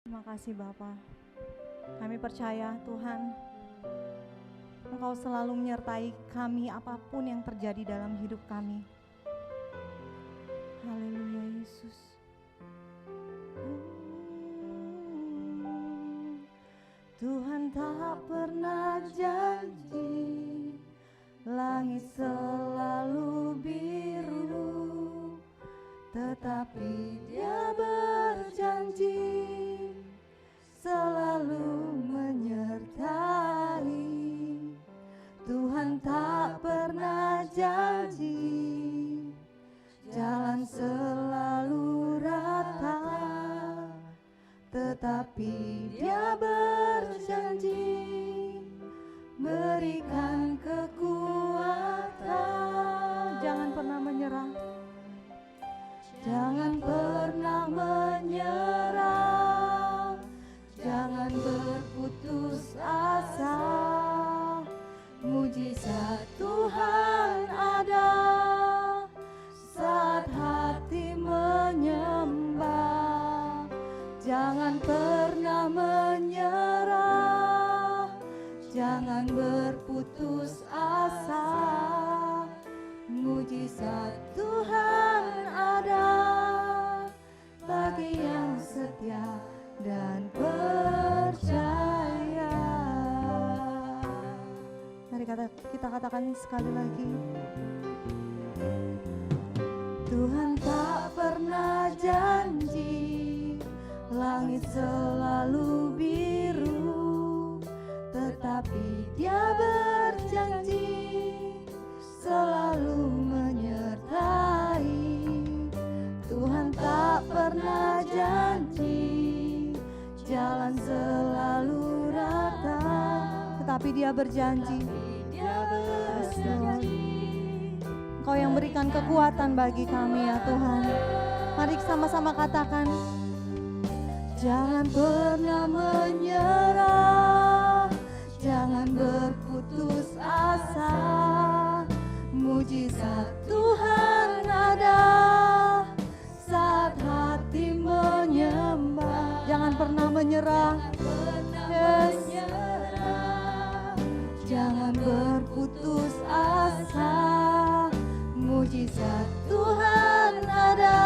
Terima kasih Bapa. Kami percaya Tuhan, Engkau selalu menyertai kami apapun yang terjadi dalam hidup kami. Haleluya Yesus. Tuhan tak pernah janji langit selalu biru, tetapi Dia berjanji selalu menyertai. Tuhan tak pernah janji jalan selalu rata, tetapi Dia berjanji berikan kekuatan. Jangan pernah menyerah, jangan pernah menyerah, jangan berputus asa. Mujizat Tuhan ada saat hati menyembah. Jangan pernah menyerah, jangan berputus asa. Mujizat Tuhan ada bagi yang setia dan percaya. Mari kita katakan sekali lagi. Tuhan tak pernah janji langit selalu biru, tetapi Dia berjanji selalu menyertai. Tuhan tak pernah janji jalan selalu rata, tetapi Dia berjanji. Engkau yang berikan kekuatan bagi kami ya Tuhan. Mari sama-sama katakan, jangan pernah menyerah, jangan berputus asa. Mujizat Tuhan ada saat hati menyembah. Jangan pernah menyerah, yes. Jangan berputus asa. Mujizat Tuhan ada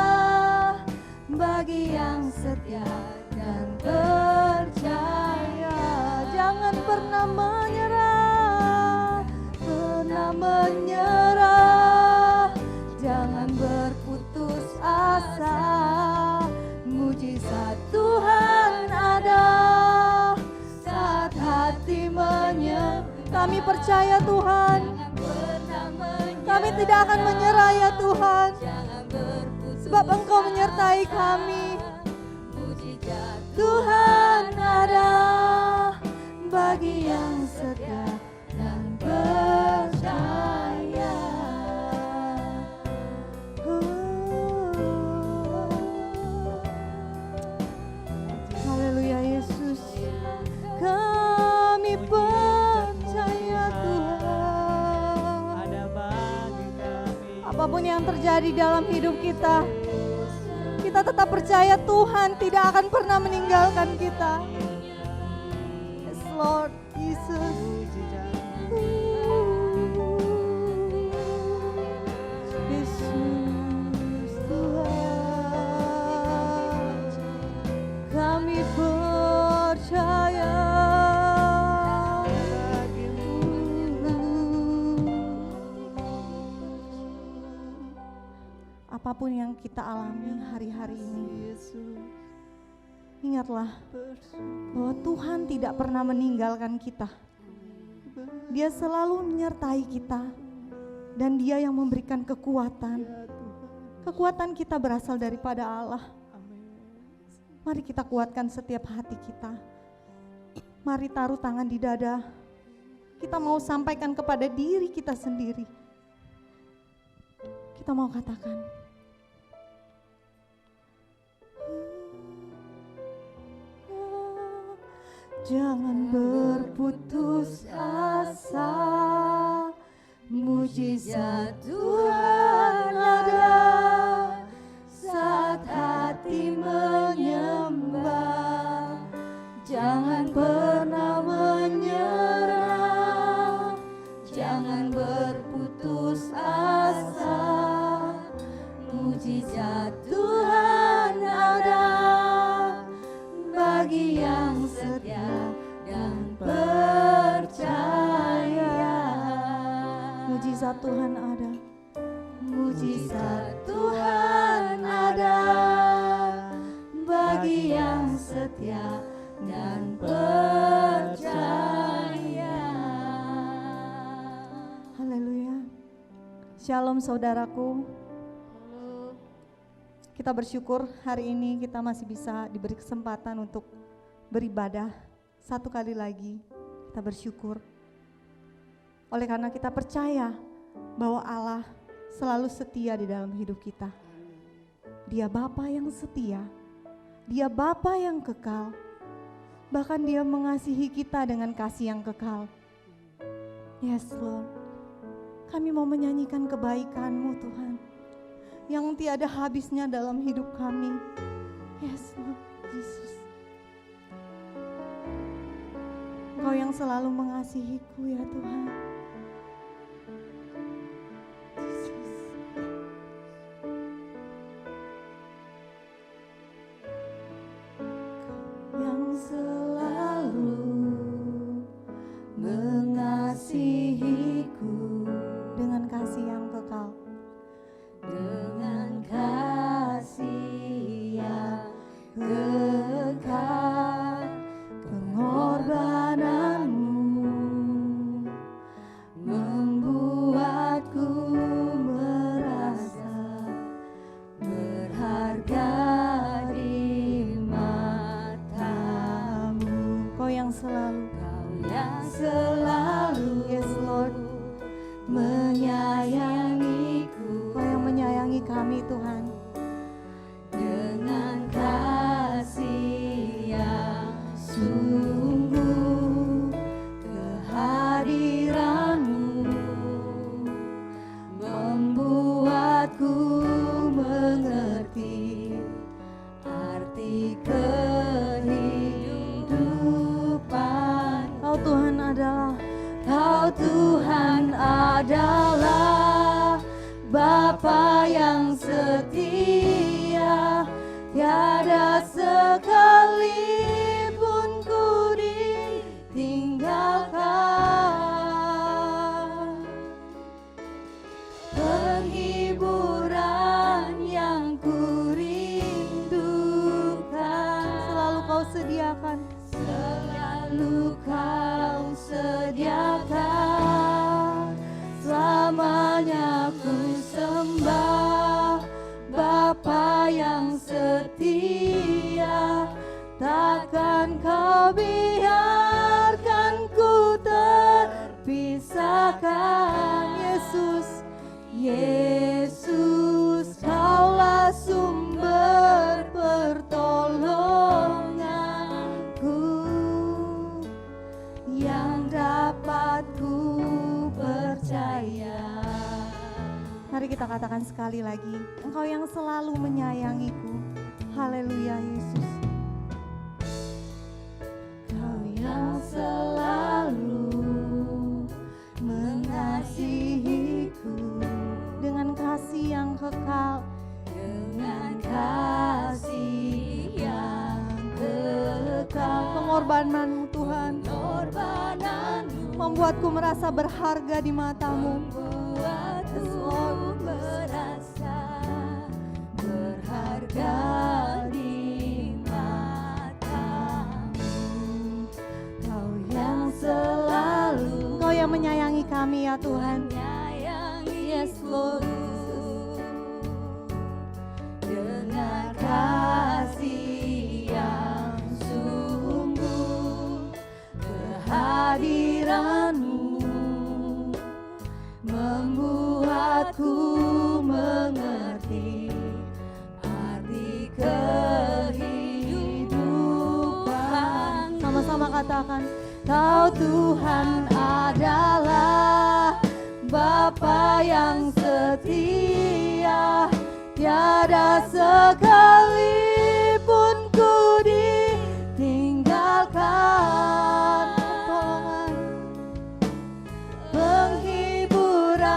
bagi yang setia dan percaya. Jangan pernah menyerah, pernah menyerah. Jangan berputus asa. Mujizat Tuhan ada saat hati menyembah. Kami percaya Tuhan, kami tidak akan menyerah ya Tuhan, sebab Engkau menyertai kami. Tuhan ada bagi yang setia dan percaya. Haleluya Yesus, kami percaya Tuhan. Apapun yang terjadi dalam hidup kita, kita tetap percaya Tuhan tidak akan pernah meninggalkan kita. Yes Lord Jesus. Yesus Tuhan, kami percaya. Apapun yang kita alami hari-hari ini, ingatlah bahwa Tuhan tidak pernah meninggalkan kita. Dia selalu menyertai kita dan Dia yang memberikan kekuatan. Kekuatan kita berasal daripada Allah. Mari kita kuatkan setiap hati kita. Mari taruh tangan di dada. Kita mau sampaikan kepada diri kita sendiri. Kita mau katakan, jangan berputus asa. Mujizat Tuhan ada saat hati menyembah. setia dan percaya. Mujizat Tuhan ada. Mujizat Tuhan ada bagi yang setia dan percaya. Haleluya. Shalom saudaraku. Kita bersyukur hari ini kita masih bisa diberi kesempatan untuk beribadah satu kali lagi. Kita bersyukur. Oleh karena kita percaya bahwa Allah selalu setia di dalam hidup kita. Dia Bapa yang setia. Dia Bapa yang kekal. Bahkan Dia mengasihi kita dengan kasih yang kekal. Yes Lord. Kami mau menyanyikan kebaikan-Mu Tuhan, yang tiada habisnya dalam hidup kami. Yes Lord Jesus. Engkau yang selalu mengasihiku ya Tuhan. Jesus. Yang selalu mengasihiku dengan kasih yang kekal. Dengan kasih yang kekal, pengorbananmu membuatku merasa berharga di matamu. Kau yang selalu, Kau yang selalu, yes Lord, menyayangiku. Kau yang menyayangi kami Tuhan. Dengan kasih yang sungguh, kehadiranmu membuatku mengerti arti kehidupan. Kau Tuhan adalah, Kau Tuhan adalah Bapa yang setia, tiada sekalipun ku ditinggalkan. Penghiburan yang ku rindukan selalu Kau sediakan. selalu Kau sediakan. Selamanya ku sembah Bapa yang setia, takkan Kau biarkan ku terpisahkan. Yesus, Yesus, Kaulah sumber pertolonganku yang dapat ku percaya. Mari kita katakan sekali lagi, Engkau yang selalu menyayangiku. Haleluya Yesus. Kau yang selalu mengasihiku Dengan kasih yang kekal, dengan kasih yang kekal. pengorbananmu Tuhan Pengorbananmu membuatku merasa berharga di matamu. membuatku merasa berharga di matamu. Kau yang selalu Engkau yang menyayangi kami ya Tuhan. menyayangi Yes Lord. dengan kasih yang sungguh, kehadiranmu membuatku mengerti arti kehidupan. Sama-sama katakan, Kau Tuhan adalah Bapa yang setia, tiada sekalipun ku ditinggalkan. Penghiburan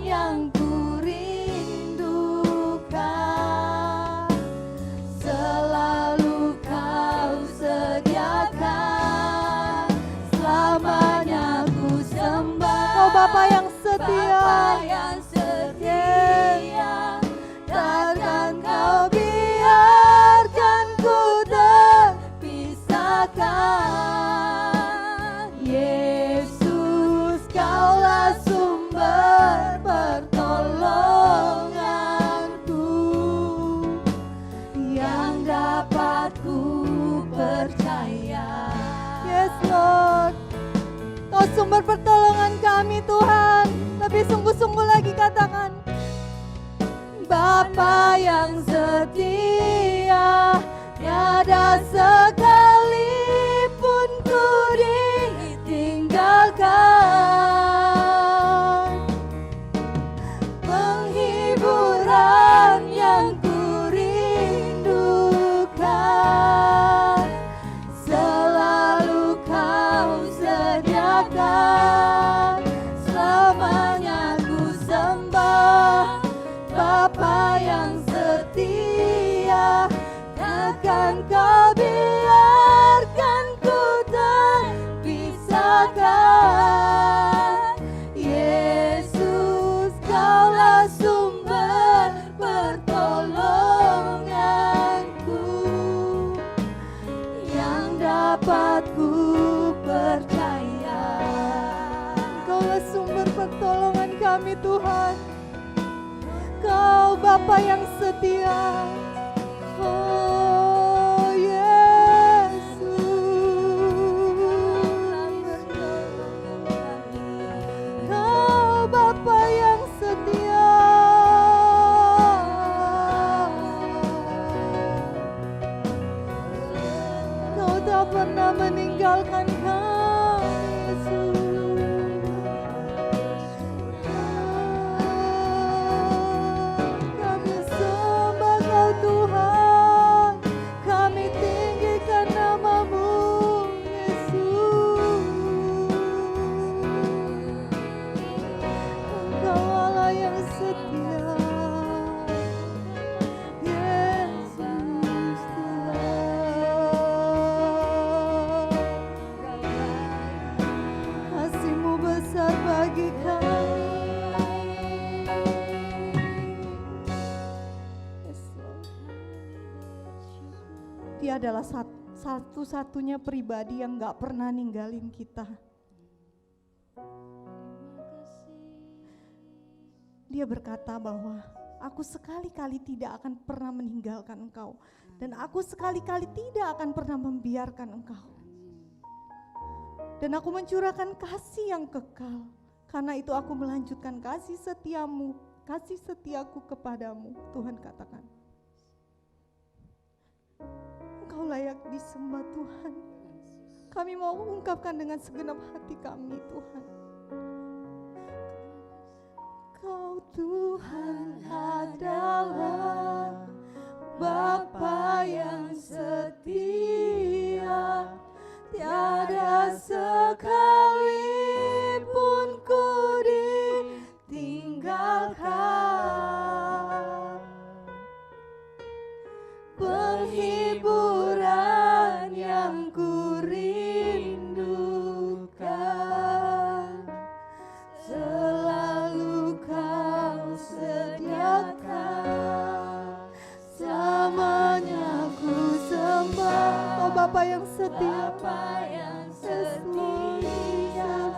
yang ku rindukan selalu Kau sediakan. pisahkan. Yesus, Kaulah sumber pertolonganku, yang dapat ku percaya. Yes Lord, Kau sumber pertolongan kami Tuhan. Lebih sungguh-sungguh lagi katakan, Bapa yang setia, tiada sekalipun ku ditinggalkan. Penghiburan yang ku rindukan, selalu Kau sediakan. Selamanya ku sembah Bapa yang setia, takkan Kau biarkan ku terpisahkan. Yesus, Kaulah sumber pertolonganku, yang dapat ku percaya. Kaulah sumber pertolongan kami Tuhan. Kau Bapa yang setia. Oh Yesus, Kau Bapa yang setia. Kau tak pernah meninggalkan kami Yesus. Kami sembah Kau Tuhan, kami tinggikan nama-Mu Yesus. Engkau Allah yang setia, Yesus Tuhan. Kasih-Mu besar bagi kami. Yes, Lord. Dia adalah satu-satunya pribadi yang gak pernah ninggalin kita. Dia berkata bahwa aku sekali-kali tidak akan pernah meninggalkan engkau, dan aku sekali-kali tidak akan pernah membiarkan engkau. Dan aku mencurahkan kasih yang kekal. Karena itu aku melanjutkan kasih setiamu, kasih setiaku kepadamu. Tuhan katakan, Engkau layak disembah Tuhan. Kami mau ungkapkan dengan segenap hati kami Tuhan. Kau Tuhan adalah Bapa yang setia, tiada sekalipun ku ditinggalkan. Penghiburan yang ku rindukan, selalu Kau sediakan. Selamanya ku sembah, oh Bapa yang setia, Bapa yang setia,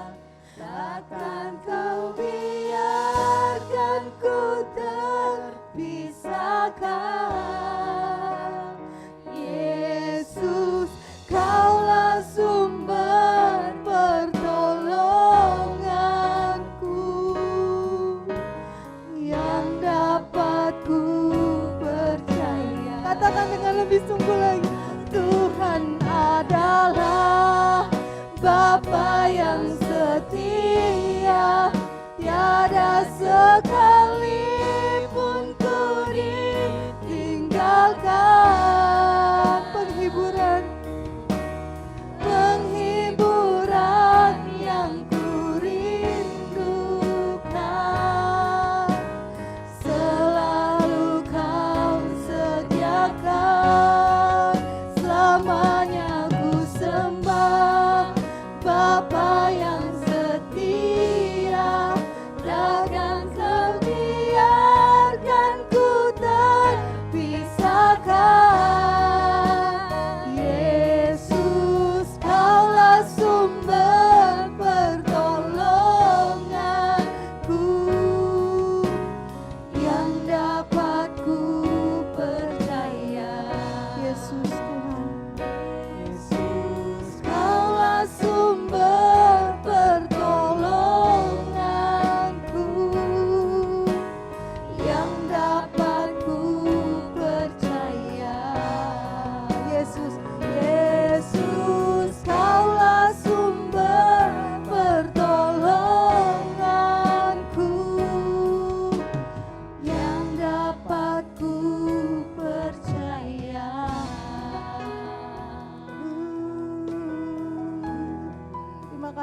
takkan Kau biarkan ku terpisahkan. Yesus, Kaulah sumber pertolonganku, yang dapat ku percaya. katakan dengan lebih sungguh lagi, Tuhan adalah Bapa yang setia, tiada sekalipun ku ditinggalkan. Penghiburan yang ku rindukan, selalu Kau sediakan. Selamanya ku sembah Bapa yang setia, takkan Kau biarkan ku terpisahkan.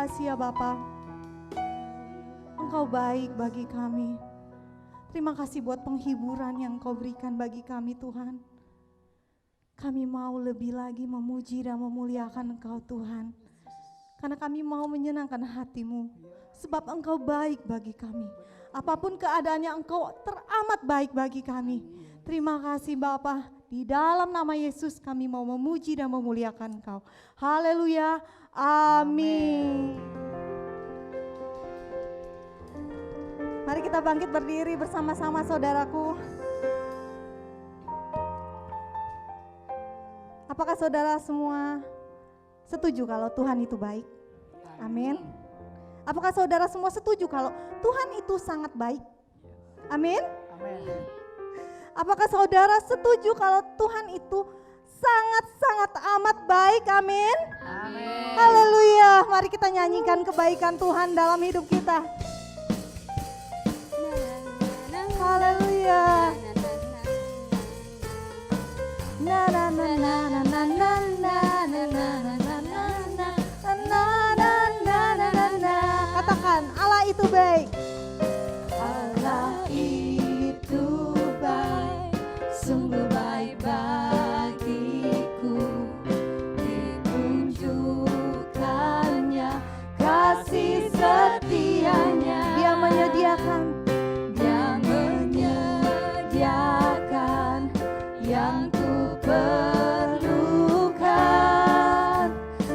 kasih ya Bapa. Engkau baik bagi kami. Terima kasih buat penghiburan yang Engkau berikan bagi kami Tuhan. Kami mau lebih lagi memuji dan memuliakan Engkau Tuhan. Karena kami mau menyenangkan hati-Mu. Sebab Engkau baik bagi kami. Apapun keadaannya Engkau teramat baik bagi kami. Terima kasih Bapa. Di dalam nama Yesus kami mau memuji dan memuliakan Engkau. Haleluya. Amin. Mari kita bangkit berdiri bersama-sama saudaraku. Apakah saudara semua setuju kalau Tuhan itu baik? Amin. Apakah saudara semua setuju kalau Tuhan itu sangat baik? Amin. Apakah saudara setuju kalau Tuhan itu sangat-sangat amat baik? Amin. Amin. Haleluya. Mari kita nyanyikan kebaikan Tuhan dalam hidup kita. Haleluya. Na na na na na na na na na na na na. Katakan, Allah itu baik. Allah itu baik, sungguh baik bagiku. Ditunjukkannya kasih setianya. Dia menyediakan yang ku perlukan,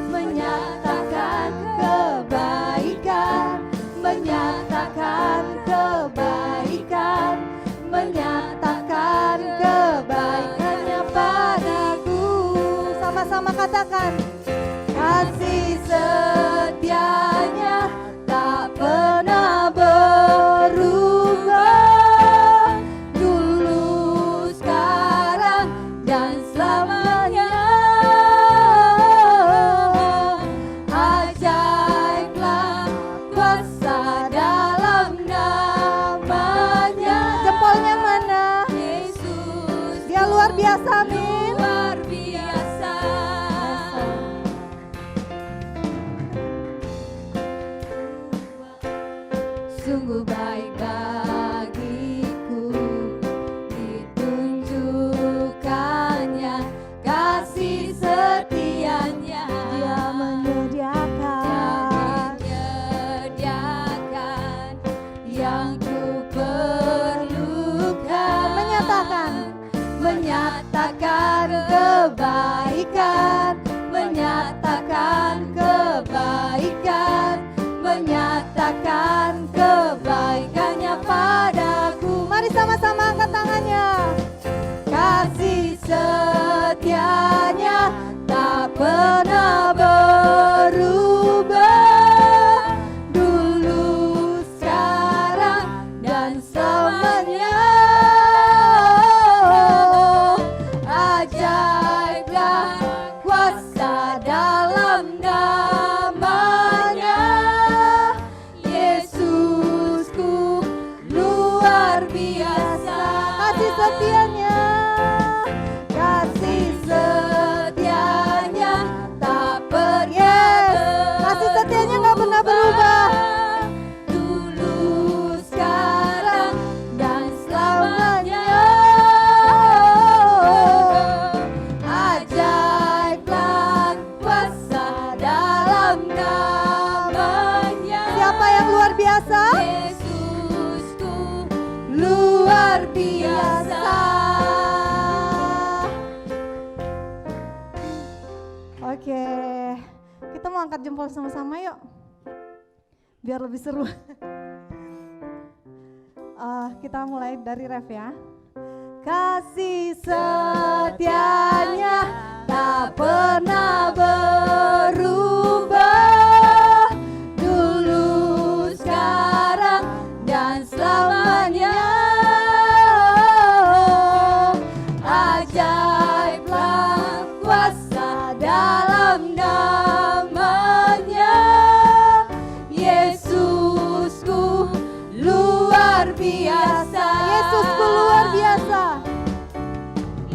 menyatakan kebaikan, menyatakan kebaikan, menyatakan kebaikannya padaku. Sama-sama katakan, kasih setianya tak pernah berubah, dulu, sekarang, dan selamanya. Ajaiblah kuasa dalam namanya. jempolnya mana? Yesus, Dia luar biasa, amin. luar biasa. Sungguh baik bagiku, ditunjukkannya kasih setianya. Dia menyediakan menyediakan yang ku perlukan, menyatakan kebaikan, menyatakan kebaikan, menyatakan kebaikannya padaku. Mari sama-sama angkat tangannya. Kasih setianya tak pernah berubah, dulu, sekarang, dan selamanya. Ajaiblah kuasa dalam namanya. Yesusku luar biasa. Kasih setianya, Kasih setianya tak pernah kasih setianya nggak pernah berubah. dulu, sekarang, dan selamanya. Ajaiblah kuasa dalam namanya. Siapa yang luar biasa? Yesusku luar biasa. Oke, kita mau angkat jempol sama-sama yuk, biar lebih seru. Kita mulai dari ref ya. Kasih setianya tak pernah berubah, dulu, sekarang, dan selamanya. Ajaiblah kuasa dalam namanya. Yesusku luar biasa. Yesusku luar biasa.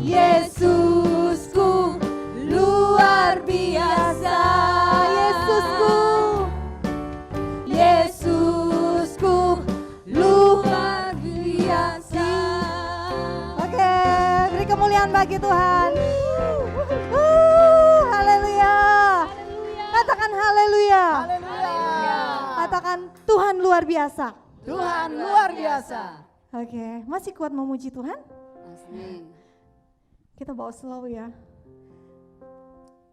Yesusku luar biasa. bagi Tuhan. Haleluya. Katakan haleluya. Katakan Tuhan luar biasa. Tuhan luar biasa. Oke, masih kuat memuji Tuhan? Amin. Kita bawa slow ya.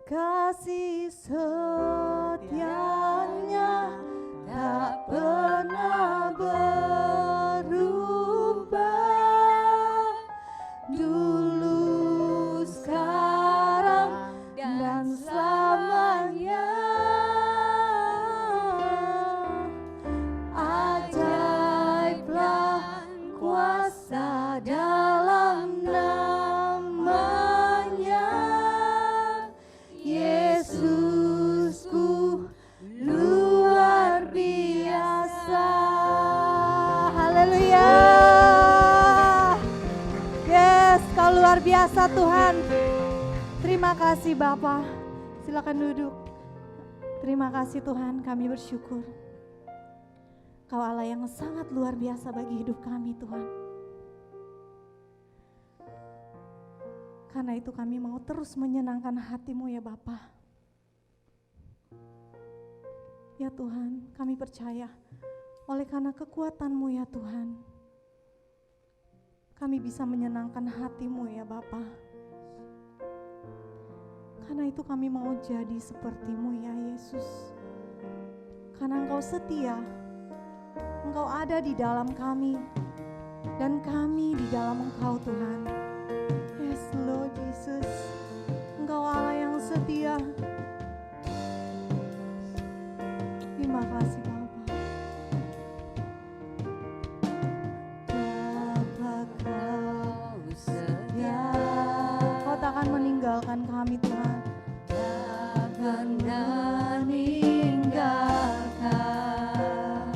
Kasih setianya tak pernah berubah, dulu, sekarang, dan selamanya. Ajaiblah kuasa dalam namanya, Yesusku luar biasa. Haleluya. Yes, Kau luar biasa Tuhan. Terima kasih Bapa. Silakan duduk. Terima kasih Tuhan, kami bersyukur. Kau Allah yang sangat luar biasa bagi hidup kami Tuhan. Karena itu kami mau terus menyenangkan hati-Mu ya Bapa. Ya Tuhan, kami percaya oleh karena kekuatan-Mu ya Tuhan, kami bisa menyenangkan hati-Mu ya Bapa. Karena itu kami mau jadi seperti-Mu ya Yesus. Karena Engkau setia, Engkau ada di dalam kami, dan kami di dalam Engkau Tuhan. Yes Lord Jesus, Engkau Allah yang setia. Terima kasih Bapa. Bapa Kau setia, Kau takkan meninggalkan kami Tuhan. Takkan meninggalkan,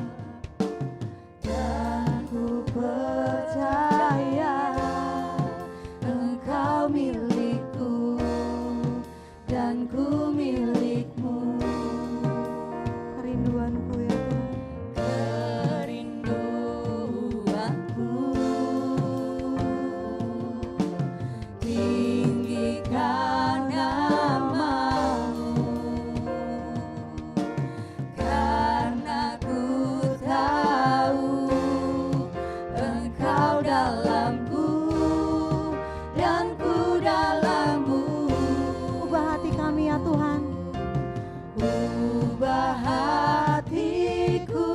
dan ku percaya Engkau milikku dan ku milikmu. Kerinduanku ya Tuhan, kerinduanku tinggikan nama-Mu, karena ku tahu Engkau dalamku dan ku dalam-Mu. Ubah hati kami ya Tuhan, ubah hatiku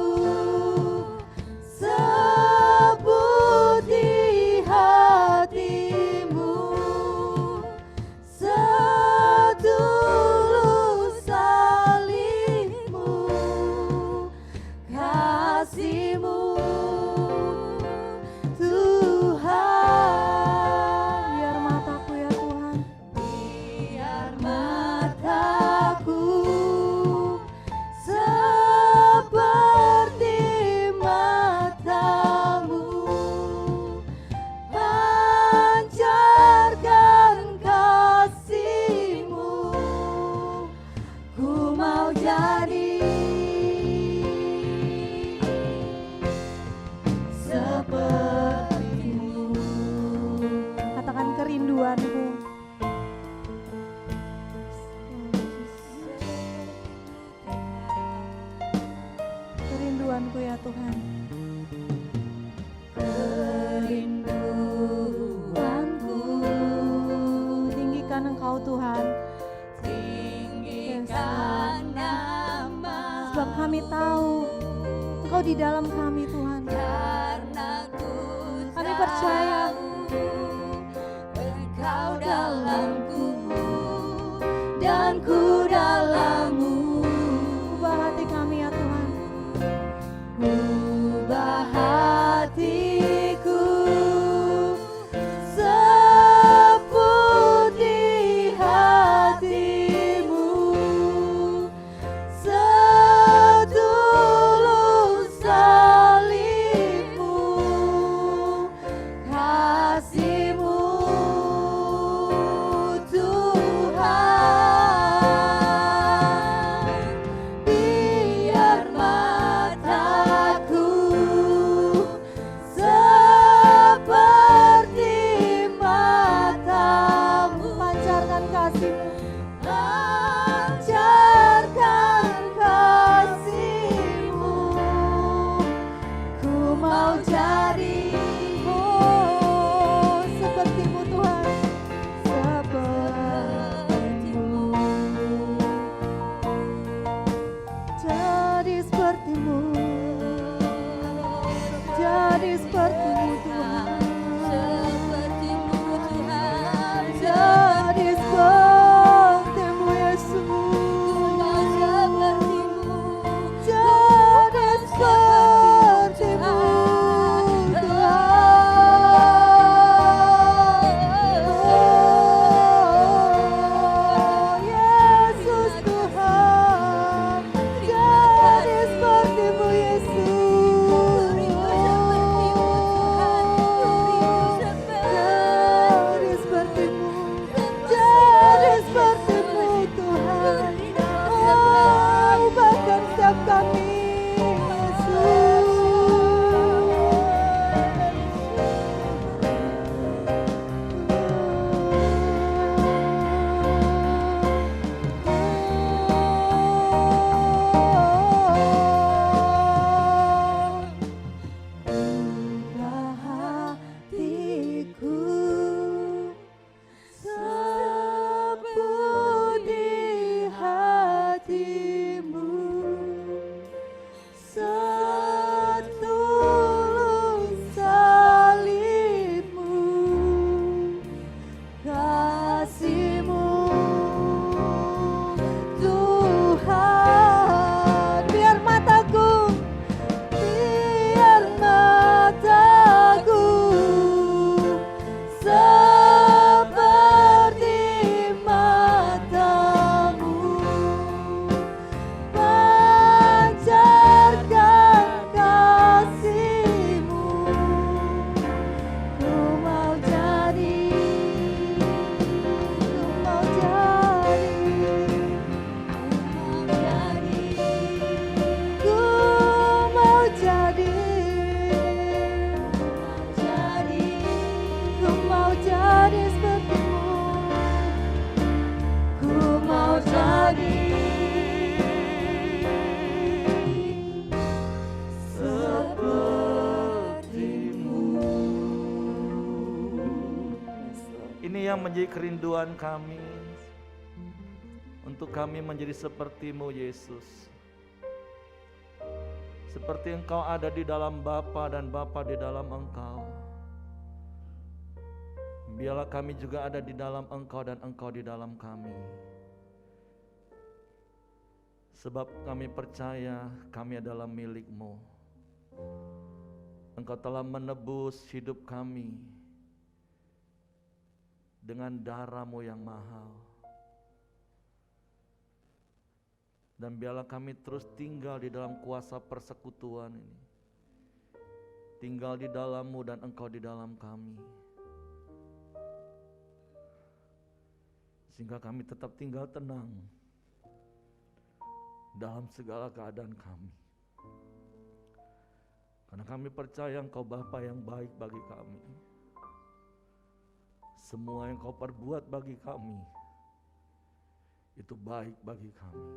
seperti hati-Mu, setulus salih-Mu, kasih-Mu Tuhan. Biar mataku ya Tuhan, biar mataku seperti mata-Mu, pancarkan kasih-Mu, ku mau jadi seperti-Mu. Katakan kerinduanku. Kerinduanku ya Tuhan, kerinduanku tinggikan Engkau Tuhan, tinggikan nama. Sebab kami tahu Engkau di dalam kami Tuhan. Karena kami percaya Engkau dalamku dan ku dalam-Mu. Ubah hati kami ya Tuhan, ubah hatiku seperti hati-Mu, setulus salih-Mu, kasih-Mu yang menjadi kerinduan kami, untuk kami menjadi seperti-Mu Yesus. Seperti Engkau ada di dalam Bapa dan Bapa di dalam Engkau. Biarlah kami juga ada di dalam Engkau dan Engkau di dalam kami. Sebab kami percaya kami adalah milik-Mu. Engkau telah menebus hidup kami dengan darah-Mu yang mahal. Dan biarlah kami terus tinggal di dalam kuasa persekutuan ini. Tinggal di dalam-Mu dan Engkau di dalam kami. Sehingga kami tetap tinggal tenang dalam segala keadaan kami. Karena kami percaya Engkau Bapa yang baik bagi kami. Semua yang Kau perbuat bagi kami itu baik bagi kami.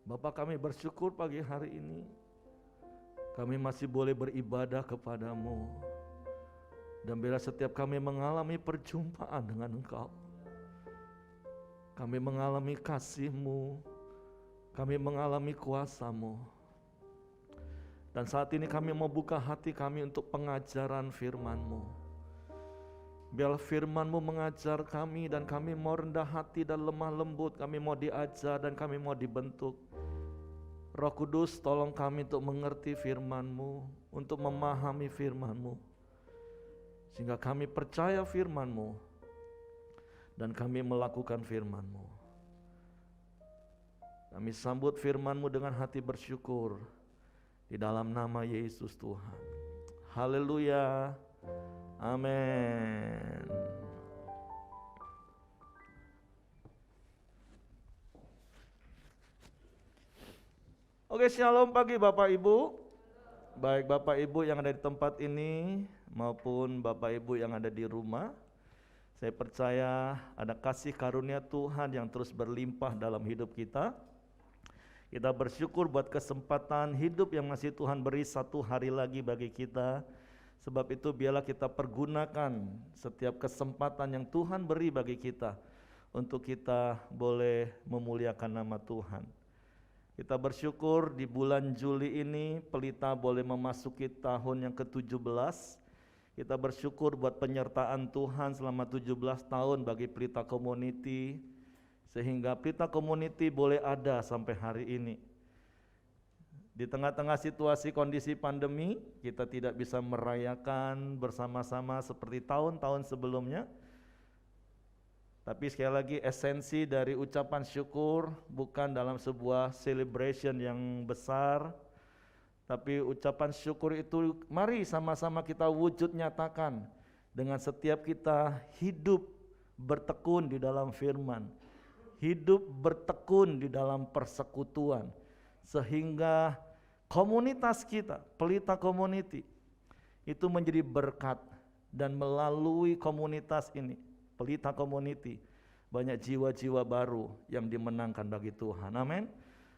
Bapa, kami bersyukur pagi hari ini kami masih boleh beribadah kepadamu. Dan bila setiap kami mengalami perjumpaan dengan Engkau, kami mengalami kasih-Mu, kami mengalami kuasa-Mu. Dan saat ini kami mau buka hati kami untuk pengajaran firman-Mu. Biarlah firman-Mu mengajar kami dan kami mau rendah hati dan lemah lembut. Kami mau diajar dan kami mau dibentuk. Roh Kudus, tolong kami untuk mengerti firman-Mu, untuk memahami firman-Mu. Sehingga kami percaya firman-Mu dan kami melakukan firman-Mu. Kami sambut firman-Mu dengan hati bersyukur. Di dalam nama Yesus Tuhan. Haleluya. Amin. Oke, shalom pagi Bapak Ibu. Baik Bapak Ibu yang ada di tempat ini maupun Bapak Ibu yang ada di rumah. Saya percaya ada kasih karunia Tuhan yang terus berlimpah dalam hidup kita. Kita bersyukur buat kesempatan hidup yang masih Tuhan beri satu hari lagi bagi kita. Sebab itu biarlah kita pergunakan setiap kesempatan yang Tuhan beri bagi kita untuk kita boleh memuliakan nama Tuhan. Kita bersyukur di bulan Juli ini Pelita boleh memasuki tahun yang ke-17. Kita bersyukur buat penyertaan Tuhan selama 17 tahun bagi Pelita Community. Sehingga Pelita Community boleh ada sampai hari ini. Di tengah-tengah situasi kondisi pandemi, kita tidak bisa merayakan bersama-sama seperti tahun-tahun sebelumnya. Tapi sekali lagi esensi dari ucapan syukur bukan dalam sebuah celebration yang besar, tapi ucapan syukur itu mari sama-sama kita wujud nyatakan dengan setiap kita hidup bertekun di dalam firman. Hidup bertekun di dalam persekutuan sehingga komunitas kita, Pelita Community itu menjadi berkat dan melalui komunitas ini, Pelita Community, banyak jiwa-jiwa baru yang dimenangkan bagi Tuhan. Amin.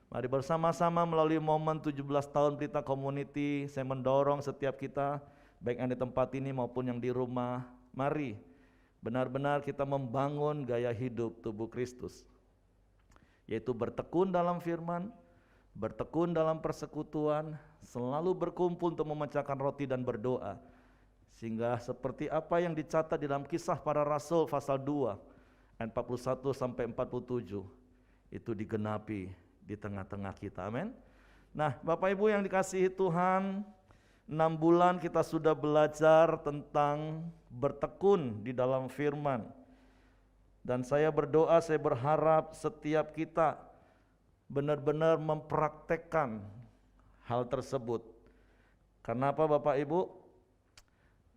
Mari bersama-sama melalui momen 17 tahun Pelita Community, saya mendorong setiap kita baik yang di tempat ini maupun yang di rumah, mari benar-benar kita membangun gaya hidup tubuh Kristus, yaitu bertekun dalam firman, bertekun dalam persekutuan, selalu berkumpul untuk memecahkan roti dan berdoa. Sehingga seperti apa yang dicatat di dalam Kisah Para Rasul pasal 2 ayat 41 sampai 47 itu digenapi di tengah-tengah kita. Amin. Nah, Bapak Ibu yang dikasihi Tuhan, 6 bulan kita sudah belajar tentang bertekun di dalam firman. Dan saya berdoa, saya berharap setiap kita benar-benar mempraktekkan hal tersebut. Karena apa Bapak Ibu?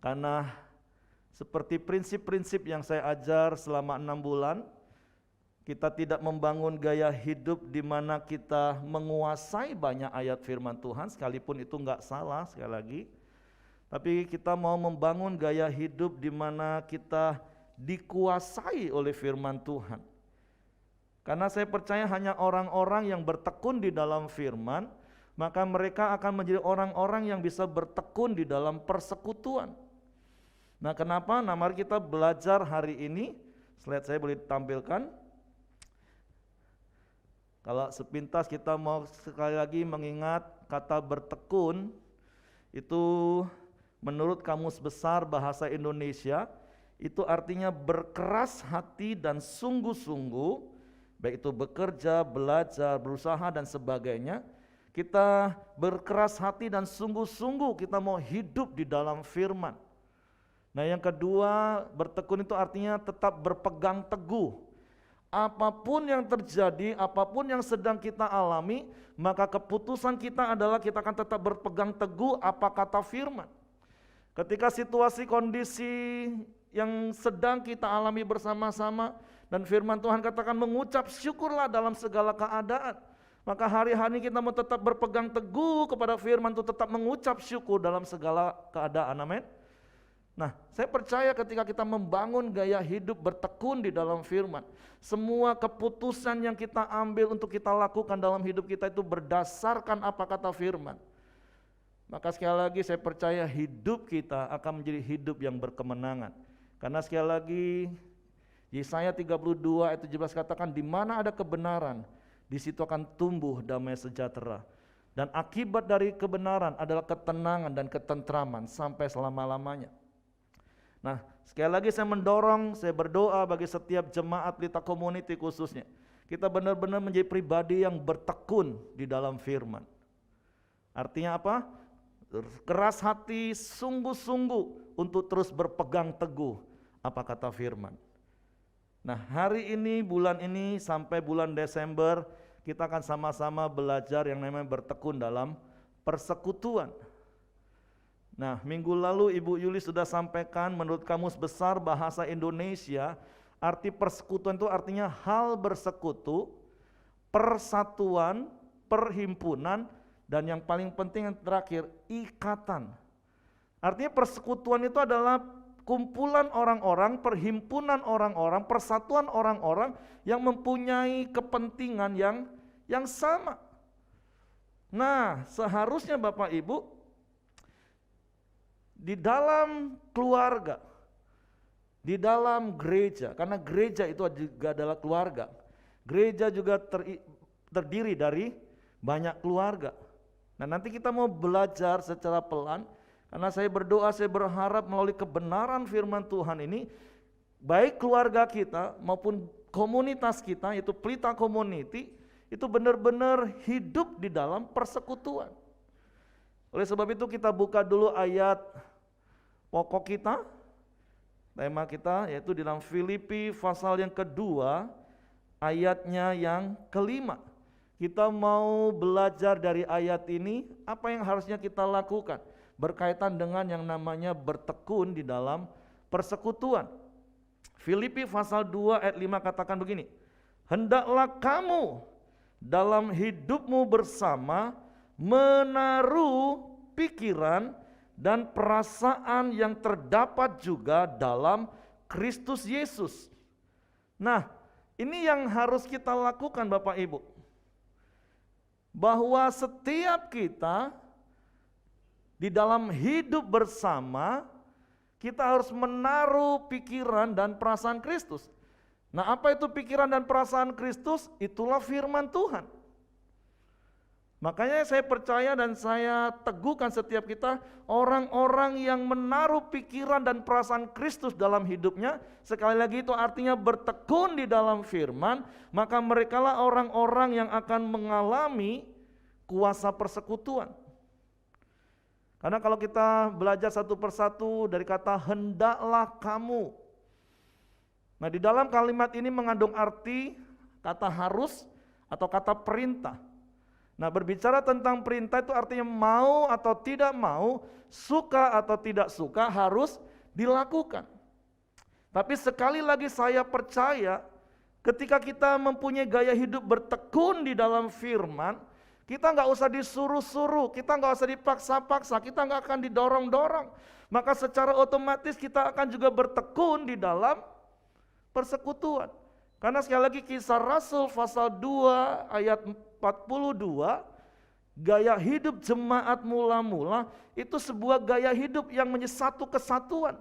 Karena seperti prinsip-prinsip yang saya ajar selama 6 bulan, kita tidak membangun gaya hidup di mana kita menguasai banyak ayat firman Tuhan, sekalipun itu enggak salah sekali lagi. Tapi kita mau membangun gaya hidup di mana kita dikuasai oleh firman Tuhan. Karena saya percaya hanya orang-orang yang bertekun di dalam firman, maka mereka akan menjadi orang-orang yang bisa bertekun di dalam persekutuan. Nah, kenapa? Nah, mari kita belajar hari ini. Slide saya boleh ditampilkan. Kalau sepintas kita mau sekali lagi mengingat kata bertekun, itu menurut Kamus Besar Bahasa Indonesia, itu artinya berkeras hati dan sungguh-sungguh, baik itu bekerja, belajar, berusaha dan sebagainya. Kita berkeras hati dan sungguh-sungguh kita mau hidup di dalam firman. Nah, yang kedua, bertekun itu artinya tetap berpegang teguh. Apapun yang terjadi, apapun yang sedang kita alami, maka keputusan kita adalah kita akan tetap berpegang teguh apa kata firman. Ketika situasi kondisi yang sedang kita alami bersama-sama, dan firman Tuhan katakan mengucap syukurlah dalam segala keadaan. Maka hari-hari kita mau tetap berpegang teguh kepada firman itu, tetap mengucap syukur dalam segala keadaan, amin. Nah, saya percaya ketika kita membangun gaya hidup bertekun di dalam firman, semua keputusan yang kita ambil untuk kita lakukan dalam hidup kita itu berdasarkan apa kata firman. Maka sekali lagi saya percaya hidup kita akan menjadi hidup yang berkemenangan. Karena sekali lagi Yesaya 32 ayat 17 katakan, di mana ada kebenaran, di situ akan tumbuh damai sejahtera. Dan akibat dari kebenaran adalah ketenangan dan ketentraman sampai selama-lamanya. Nah, sekali lagi saya mendorong, saya berdoa bagi setiap jemaat Pelita Community khususnya. Kita benar-benar menjadi pribadi yang bertekun di dalam firman. Artinya apa? Keras hati, sungguh-sungguh untuk terus berpegang teguh apa kata firman. Nah, hari ini, bulan ini sampai bulan Desember, kita akan sama-sama belajar yang namanya bertekun dalam persekutuan. Nah, minggu lalu Ibu Yuli sudah sampaikan menurut Kamus Besar Bahasa Indonesia, arti persekutuan itu artinya hal bersekutu, persatuan, perhimpunan, dan yang paling penting yang terakhir, ikatan. Artinya persekutuan itu adalah kumpulan orang-orang, perhimpunan orang-orang, persatuan orang-orang yang mempunyai kepentingan yang sama. Nah, seharusnya Bapak Ibu di dalam keluarga, di dalam gereja, karena gereja itu juga adalah keluarga. Gereja juga terdiri dari banyak keluarga. Nah, nanti kita mau belajar secara pelan, karena saya berdoa, saya berharap melalui kebenaran firman Tuhan ini, baik keluarga kita maupun komunitas kita, yaitu Pelita Community, itu benar-benar hidup di dalam persekutuan. Oleh sebab itu kita buka dulu ayat pokok kita, tema kita yaitu di dalam Filipi pasal yang kedua, ayatnya yang kelima. Kita mau belajar dari ayat ini, apa yang harusnya kita lakukan berkaitan dengan yang namanya bertekun di dalam persekutuan. Filipi pasal 2 ayat 5 katakan begini, hendaklah kamu dalam hidupmu bersama menaruh pikiran dan perasaan yang terdapat juga dalam Kristus Yesus. Nah, ini yang harus kita lakukan Bapak Ibu, bahwa setiap kita di dalam hidup bersama, kita harus menaruh pikiran dan perasaan Kristus. Nah, apa itu pikiran dan perasaan Kristus? Itulah firman Tuhan. Makanya saya percaya dan saya teguhkan setiap kita, orang-orang yang menaruh pikiran dan perasaan Kristus dalam hidupnya, sekali lagi itu artinya bertekun di dalam firman, maka merekalah orang-orang yang akan mengalami kuasa persekutuan. Karena kalau kita belajar satu persatu dari kata hendaklah kamu. Nah, di dalam kalimat ini mengandung arti kata harus atau kata perintah. Nah, berbicara tentang perintah itu artinya mau atau tidak mau, suka atau tidak suka harus dilakukan. Tapi sekali lagi saya percaya ketika kita mempunyai gaya hidup bertekun di dalam firman, kita nggak usah disuruh-suruh, kita nggak usah dipaksa-paksa, kita nggak akan didorong-dorong. Maka secara otomatis kita akan juga bertekun di dalam persekutuan. Karena sekali lagi Kisah Rasul pasal 2 ayat 42, gaya hidup jemaat mula-mula itu sebuah gaya hidup yang menjadi satu kesatuan.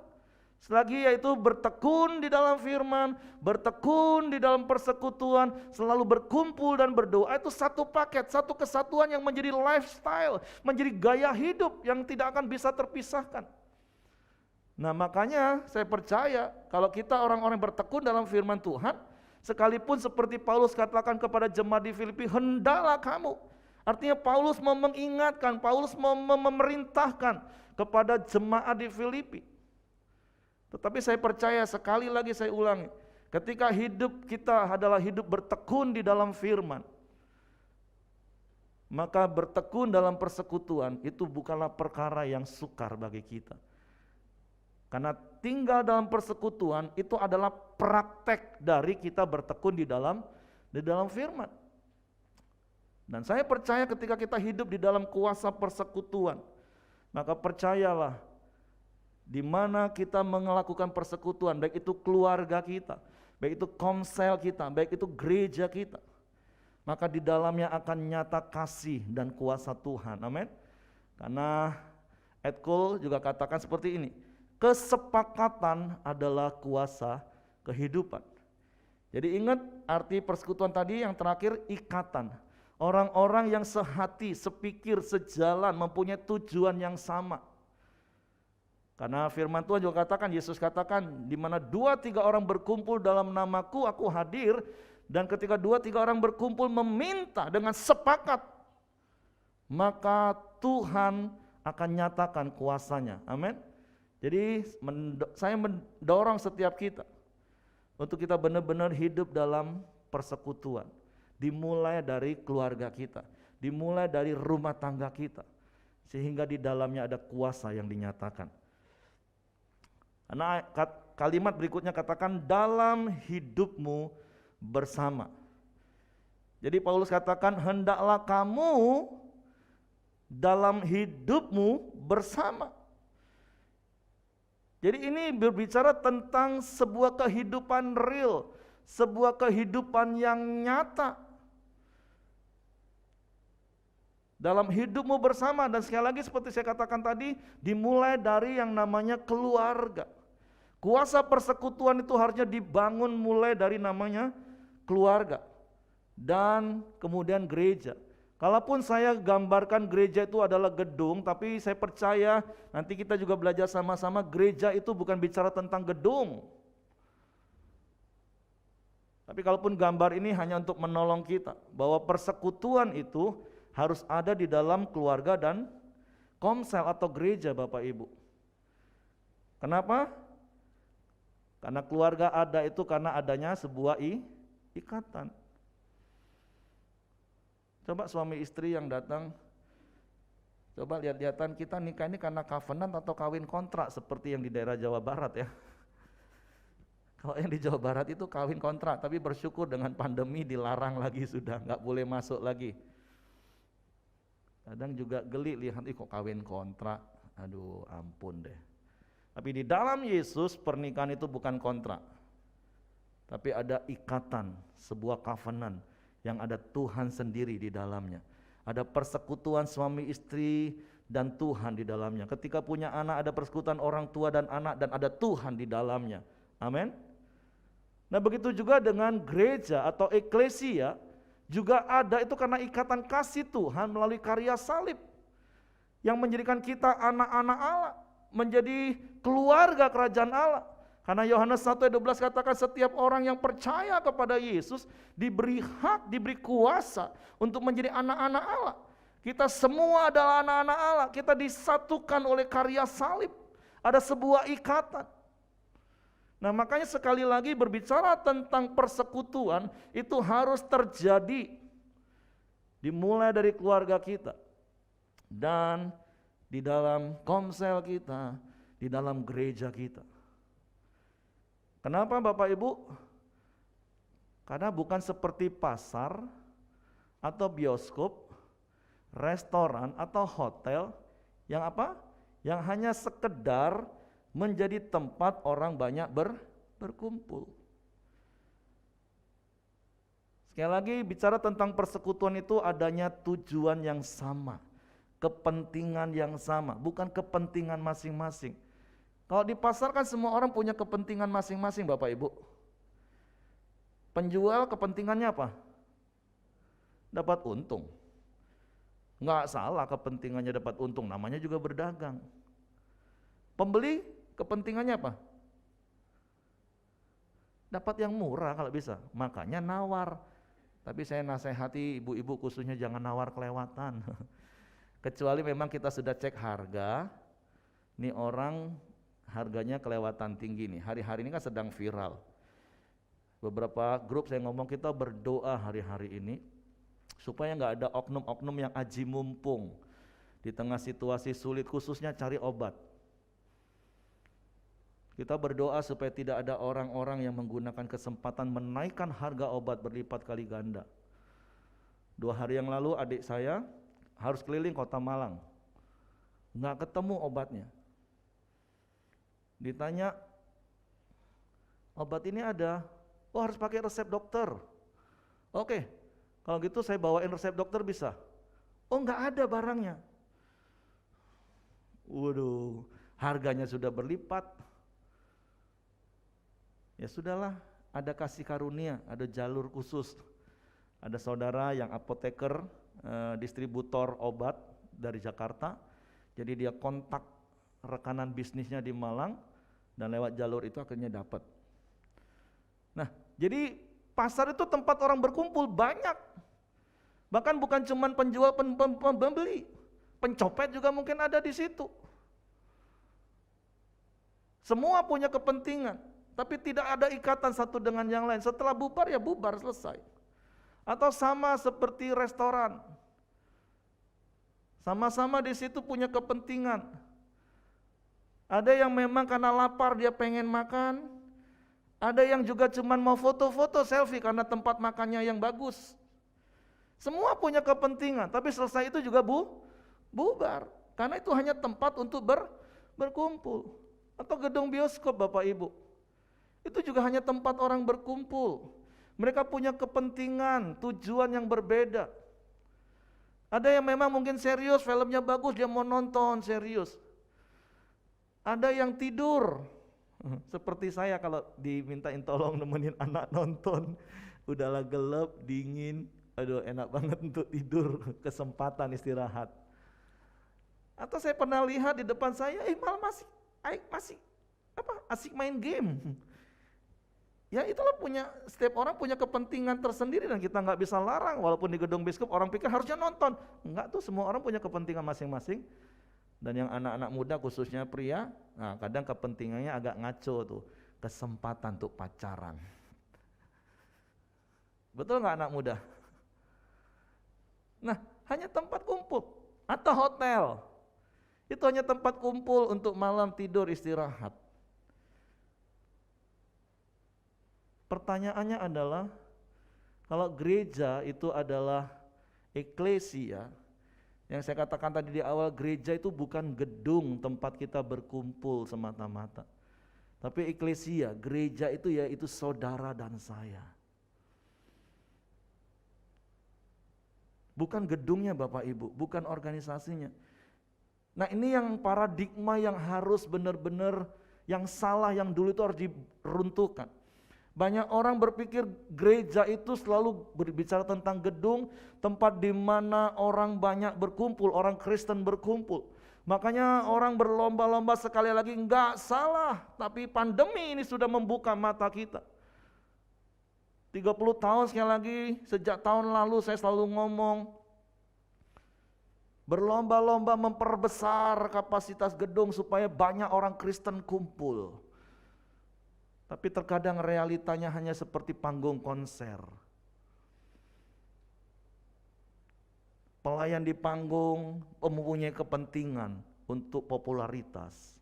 Selagi yaitu bertekun di dalam firman, bertekun di dalam persekutuan, selalu berkumpul dan berdoa, itu satu paket, satu kesatuan yang menjadi lifestyle, menjadi gaya hidup yang tidak akan bisa terpisahkan. Nah makanya saya percaya kalau kita orang-orang bertekun dalam firman Tuhan, sekalipun seperti Paulus katakan kepada jemaat di Filipi, hendaklah kamu. Artinya Paulus mau mengingatkan, Paulus mau memerintahkan kepada jemaat di Filipi. Tetapi saya percaya, sekali lagi saya ulangi, ketika hidup kita adalah hidup bertekun di dalam firman, maka bertekun dalam persekutuan itu bukanlah perkara yang sukar bagi kita. Karena tinggal dalam persekutuan itu adalah praktek dari kita bertekun di dalam firman. Dan saya percaya ketika kita hidup di dalam kuasa persekutuan, maka percayalah, di mana kita melakukan persekutuan, baik itu keluarga kita, baik itu komsel kita, baik itu gereja kita, maka di dalamnya akan nyata kasih dan kuasa Tuhan. Amin. Karena Ed Cole juga katakan seperti ini, kesepakatan adalah kuasa kehidupan. Jadi ingat arti persekutuan tadi yang terakhir, ikatan. Orang-orang yang sehati, sepikir, sejalan, mempunyai tujuan yang sama. Karena firman Tuhan juga katakan, Yesus katakan, di mana 2-3 orang berkumpul dalam namaku, aku hadir. Dan ketika 2-3 orang berkumpul meminta dengan sepakat, maka Tuhan akan nyatakan kuasanya. Amin. Jadi saya mendorong setiap kita untuk kita benar-benar hidup dalam persekutuan. Dimulai dari keluarga kita, dimulai dari rumah tangga kita, sehingga di dalamnya ada kuasa yang dinyatakan. Karena kalimat berikutnya katakan dalam hidupmu bersama. Jadi Paulus katakan hendaklah kamu dalam hidupmu bersama. Jadi ini berbicara tentang sebuah kehidupan real, sebuah kehidupan yang nyata. Dalam hidupmu bersama, dan sekali lagi seperti saya katakan tadi, dimulai dari yang namanya keluarga. Kuasa persekutuan itu harusnya dibangun mulai dari namanya keluarga dan kemudian gereja. Kalaupun saya gambarkan gereja itu adalah gedung, tapi saya percaya nanti kita juga belajar sama-sama, gereja itu bukan bicara tentang gedung. Tapi kalaupun gambar ini hanya untuk menolong kita, bahwa persekutuan itu harus ada di dalam keluarga dan komsel atau gereja Bapak Ibu. Kenapa? Karena keluarga ada itu karena adanya sebuah ikatan. Coba suami istri yang datang, coba lihat-lihatan kita nikah ini karena covenant atau kawin kontrak seperti yang di daerah Jawa Barat ya. Kalau yang di Jawa Barat itu kawin kontrak, tapi bersyukur dengan pandemi dilarang lagi sudah, nggak boleh masuk lagi. Kadang juga geli lihat, kok kawin kontrak, aduh ampun deh. Tapi di dalam Yesus pernikahan itu bukan kontrak, tapi ada ikatan, sebuah covenant yang ada Tuhan sendiri di dalamnya. Ada persekutuan suami istri dan Tuhan di dalamnya. Ketika punya anak ada persekutuan orang tua dan anak dan ada Tuhan di dalamnya. Amin. Nah begitu juga dengan gereja atau eklesia juga ada itu karena ikatan kasih Tuhan melalui karya salib yang menjadikan kita anak-anak Allah, menjadi keluarga kerajaan Allah. Karena Yohanes 1:12 katakan setiap orang yang percaya kepada Yesus diberi hak, diberi kuasa untuk menjadi anak-anak Allah. Kita semua adalah anak-anak Allah, kita disatukan oleh karya salib. Ada sebuah ikatan. Nah makanya sekali lagi berbicara tentang persekutuan itu harus terjadi. Dimulai dari keluarga kita. Dan di dalam komsel kita, di dalam gereja kita. Kenapa Bapak Ibu? Karena bukan seperti pasar atau bioskop, restoran atau hotel yang apa? Yang hanya sekedar menjadi tempat orang banyak berkumpul. Sekali lagi bicara tentang persekutuan itu adanya tujuan yang sama, kepentingan yang sama, bukan kepentingan masing-masing. Kalau di pasar kan semua orang punya kepentingan masing-masing Bapak Ibu. Penjual kepentingannya apa? Dapat untung. Nggak salah kepentingannya dapat untung, namanya juga berdagang. Pembeli kepentingannya apa? Dapat yang murah kalau bisa, makanya nawar. Tapi saya nasihati ibu-ibu khususnya jangan nawar kelewatan. Kecuali memang kita sudah cek harga, nih orang harganya kelewatan tinggi nih. Hari-hari ini kan sedang viral. Beberapa grup saya ngomong kita berdoa hari-hari ini supaya nggak ada oknum-oknum yang aji mumpung di tengah situasi sulit, khususnya cari obat. Kita berdoa supaya tidak ada orang-orang yang menggunakan kesempatan menaikkan harga obat berlipat kali ganda. 2 hari yang lalu adik saya harus keliling kota Malang, nggak ketemu obatnya. Ditanya, obat ini ada, oh harus pakai resep dokter. Oke, kalau gitu saya bawain resep dokter bisa? Oh nggak ada barangnya. Waduh, harganya sudah berlipat. Ya sudahlah, ada kasih karunia, ada jalur khusus. Ada saudara yang apoteker, distributor obat dari Jakarta. Jadi dia kontak rekanan bisnisnya di Malang dan lewat jalur itu akhirnya dapat. Nah, jadi pasar itu tempat orang berkumpul banyak. Bahkan bukan cuma penjual, pembeli, pencopet juga mungkin ada di situ. Semua punya kepentingan, tapi tidak ada ikatan satu dengan yang lain. Setelah bubar ya bubar, selesai. Atau sama seperti restoran, sama-sama di situ punya kepentingan. Ada yang memang karena lapar dia pengen makan, ada yang juga cuman mau foto-foto selfie karena tempat makannya yang bagus. Semua punya kepentingan, tapi selesai itu juga bubar. Karena itu hanya tempat untuk berkumpul. Atau gedung bioskop Bapak Ibu, itu juga hanya tempat orang berkumpul. Mereka punya kepentingan, tujuan yang berbeda. Ada yang memang mungkin serius, filmnya bagus, dia mau nonton serius. Ada yang tidur, seperti saya kalau dimintain tolong nemenin anak nonton, udahlah gelap, dingin, aduh enak banget untuk tidur, kesempatan istirahat. Atau saya pernah lihat di depan saya, malah masih asik main game. Ya itulah setiap orang punya kepentingan tersendiri dan kita nggak bisa larang. Walaupun di gedung bioskop orang pikir harusnya nonton, enggak tuh, semua orang punya kepentingan masing-masing. Dan yang anak-anak muda khususnya pria, nah kadang kepentingannya agak ngaco tuh, kesempatan untuk pacaran. Betul nggak anak muda? Nah hanya tempat kumpul atau hotel, itu hanya tempat kumpul untuk malam tidur istirahat. Pertanyaannya adalah, kalau gereja itu adalah eklesia, yang saya katakan tadi di awal, gereja itu bukan gedung tempat kita berkumpul semata-mata. Tapi eklesia, gereja itu yaitu saudara dan saya. Bukan gedungnya Bapak Ibu, bukan organisasinya. Nah ini yang paradigma yang harus benar-benar, yang salah, yang dulu itu harus diruntuhkan. Banyak orang berpikir gereja itu selalu berbicara tentang gedung, tempat di mana orang banyak berkumpul, orang Kristen berkumpul. Makanya orang berlomba-lomba, sekali lagi enggak salah, tapi pandemi ini sudah membuka mata kita. 30 tahun sekali lagi, sejak tahun lalu saya selalu ngomong, berlomba-lomba memperbesar kapasitas gedung supaya banyak orang Kristen kumpul. Tapi terkadang realitanya hanya seperti panggung konser. Pelayan di panggung mempunyai kepentingan untuk popularitas.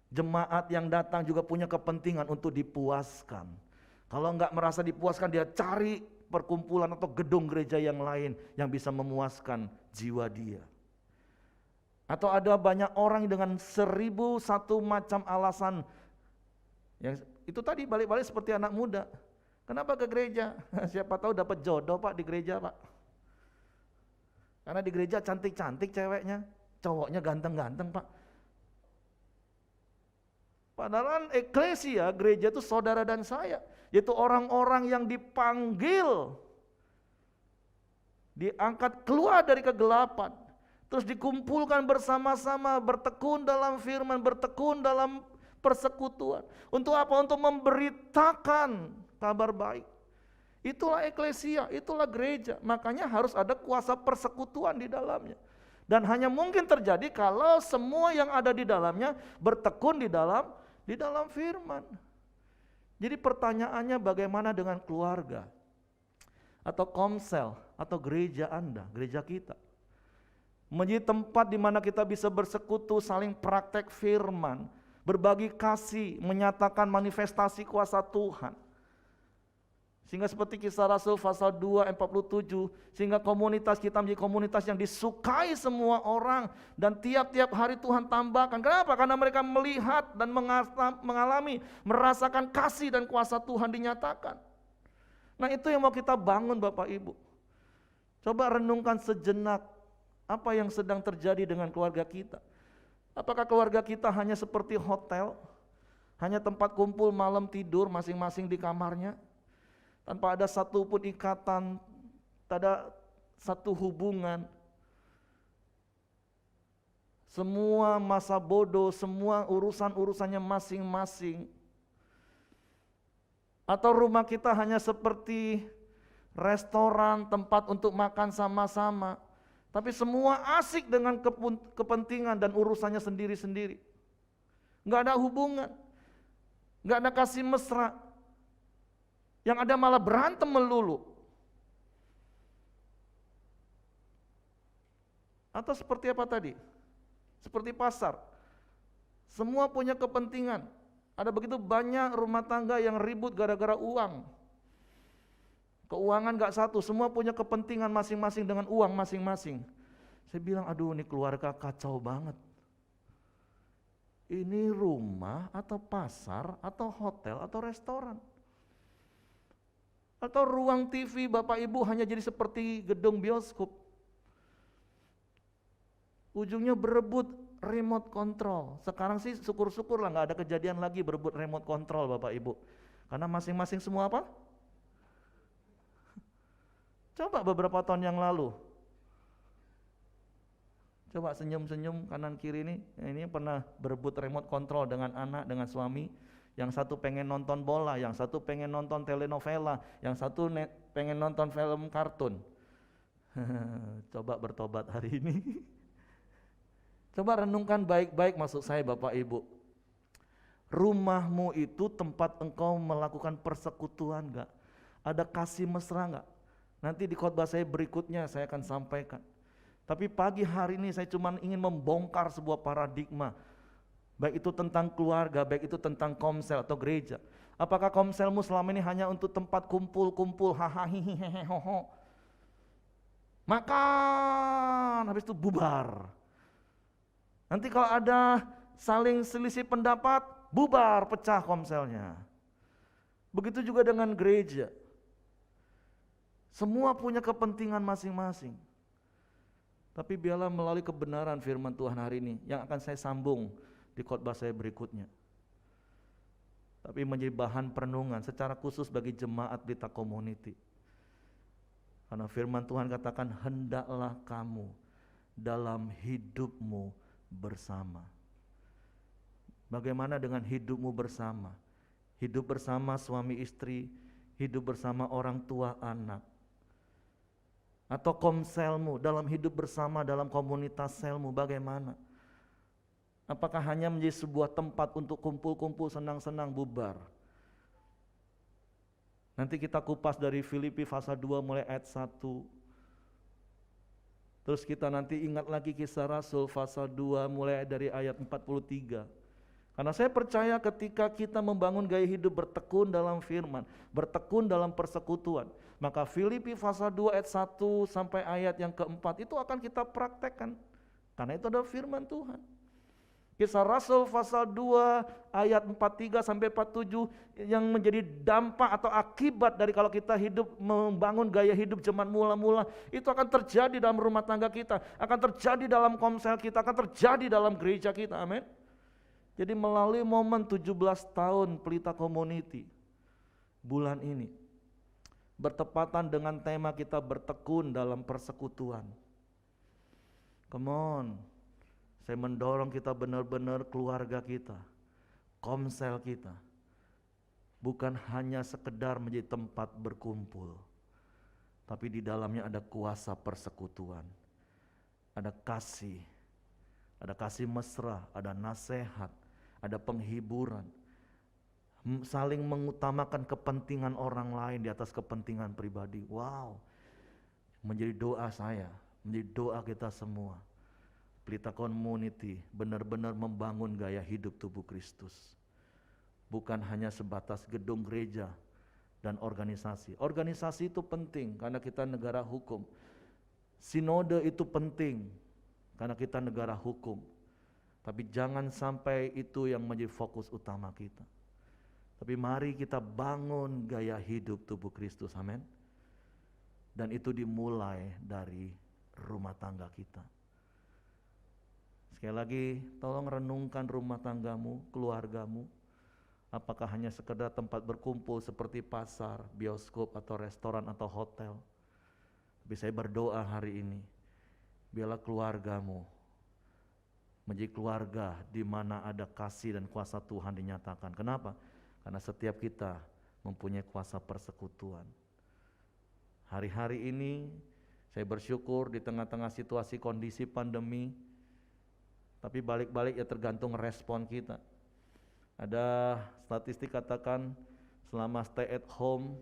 Jemaat yang datang juga punya kepentingan untuk dipuaskan. Kalau enggak merasa dipuaskan, dia cari perkumpulan atau gedung gereja yang lain yang bisa memuaskan jiwa dia. Atau ada banyak orang dengan 1001 macam alasan. Yang itu tadi balik-balik seperti anak muda. Kenapa ke gereja? Siapa tahu dapat jodoh Pak di gereja Pak. Karena di gereja cantik-cantik ceweknya, cowoknya ganteng-ganteng Pak. Padahal eklesia, gereja itu saudara dan saya, yaitu orang-orang yang dipanggil, diangkat keluar dari kegelapan, terus dikumpulkan bersama-sama, bertekun dalam firman, bertekun dalam persekutuan. Untuk apa? Untuk memberitakan kabar baik. Itulah eklesia, itulah gereja. Makanya harus ada kuasa persekutuan di dalamnya. Dan hanya mungkin terjadi kalau semua yang ada di dalamnya bertekun di dalam firman. Jadi pertanyaannya, bagaimana dengan keluarga atau komsel atau gereja Anda, gereja kita? Menjadi tempat di mana kita bisa bersekutu, saling praktek firman, berbagi kasih, menyatakan manifestasi kuasa Tuhan. Sehingga seperti Kisah Rasul pasal 2 ayat 47, sehingga komunitas kita menjadi komunitas yang disukai semua orang, dan tiap-tiap hari Tuhan tambahkan. Kenapa? Karena mereka melihat dan mengalami, merasakan kasih dan kuasa Tuhan dinyatakan. Nah, itu yang mau kita bangun Bapak Ibu. Coba renungkan sejenak apa yang sedang terjadi dengan keluarga kita. Apakah keluarga kita hanya seperti hotel, hanya tempat kumpul malam tidur masing-masing di kamarnya, tanpa ada satu pun ikatan, tak ada satu hubungan. Semua masa bodoh, semua urusan-urusannya masing-masing. Atau rumah kita hanya seperti restoran, tempat untuk makan sama-sama, tapi semua asik dengan kepentingan dan urusannya sendiri-sendiri. Nggak ada hubungan, nggak ada kasih mesra. Yang ada malah berantem melulu. Atau seperti apa tadi? Seperti pasar. Semua punya kepentingan. Ada begitu banyak rumah tangga yang ribut gara-gara uang. Keuangan gak satu, semua punya kepentingan masing-masing dengan uang masing-masing. Saya bilang, aduh ini keluarga kacau banget. Ini rumah atau pasar atau hotel atau restoran. Atau ruang TV Bapak Ibu hanya jadi seperti gedung bioskop. Ujungnya berebut remote control. Sekarang sih syukur-syukur lah gak ada kejadian lagi berebut remote control Bapak Ibu. Karena masing-masing semua apa? Coba beberapa tahun yang lalu. Coba senyum-senyum kanan kiri ini pernah berebut remote control dengan anak, dengan suami. Yang satu pengen nonton bola, yang satu pengen nonton telenovela, yang satu pengen nonton film kartun. Coba bertobat hari ini. Coba renungkan baik-baik maksud saya Bapak Ibu. Rumahmu itu tempat engkau melakukan persekutuan gak? Ada kasih mesra gak? Nanti di khotbah saya berikutnya saya akan sampaikan. Tapi pagi hari ini saya cuma ingin membongkar sebuah paradigma. Baik itu tentang keluarga, baik itu tentang komsel atau gereja. Apakah komselmu selama ini hanya untuk tempat kumpul-kumpul, hahaha, makan, habis itu bubar. Nanti kalau ada saling selisih pendapat, bubar, pecah komselnya. Begitu juga dengan gereja. Semua punya kepentingan masing-masing. Tapi biarlah melalui kebenaran firman Tuhan hari ini yang akan saya sambung di khotbah saya berikutnya. Tapi menjadi bahan perenungan secara khusus bagi jemaat Pelita Community. Karena firman Tuhan katakan, hendaklah kamu dalam hidupmu bersama. Bagaimana dengan hidupmu bersama? Hidup bersama suami istri, hidup bersama orang tua anak. Atau komselmu, dalam hidup bersama dalam komunitas selmu, bagaimana? Apakah hanya menjadi sebuah tempat untuk kumpul-kumpul senang-senang bubar? Nanti kita kupas dari Filipi pasal 2 mulai ayat 1. Terus kita nanti ingat lagi Kisah Rasul pasal 2 mulai dari ayat 43. Karena saya percaya ketika kita membangun gaya hidup bertekun dalam firman, bertekun dalam persekutuan, maka Filipi pasal 2 ayat 1 sampai ayat yang keempat itu akan kita praktekkan. Karena itu adalah firman Tuhan. Kisah Rasul pasal 2 ayat 43 sampai 47 yang menjadi dampak atau akibat dari kalau kita hidup membangun gaya hidup zaman mula-mula, itu akan terjadi dalam rumah tangga kita, akan terjadi dalam komsel kita, akan terjadi dalam gereja kita. Amin. Jadi melalui momen 17 tahun Pelita Community, bulan ini, bertepatan dengan tema kita bertekun dalam persekutuan. Come on, saya mendorong kita benar-benar keluarga kita, komsel kita, bukan hanya sekedar menjadi tempat berkumpul, tapi di dalamnya ada kuasa persekutuan, ada kasih mesra, ada nasihat, ada penghiburan, saling mengutamakan kepentingan orang lain di atas kepentingan pribadi. Wow, menjadi doa saya, menjadi doa kita semua. Pelita Community benar-benar membangun gaya hidup tubuh Kristus. Bukan hanya sebatas gedung gereja dan organisasi. Organisasi itu penting karena kita negara hukum. Sinode itu penting karena kita negara hukum. Tapi jangan sampai itu yang menjadi fokus utama kita. Tapi mari kita bangun gaya hidup tubuh Kristus, amin. Dan itu dimulai dari rumah tangga kita. Sekali lagi, tolong renungkan rumah tanggamu, keluargamu. Apakah hanya sekedar tempat berkumpul seperti pasar, bioskop, atau restoran, atau hotel. Tapi saya berdoa hari ini, biarlah keluargamu menjadi keluarga di mana ada kasih dan kuasa Tuhan dinyatakan. Kenapa? Karena setiap kita mempunyai kuasa persekutuan. Hari-hari ini saya bersyukur di tengah-tengah situasi kondisi pandemi, tapi balik-balik ya tergantung respon kita. Ada statistik katakan selama stay at home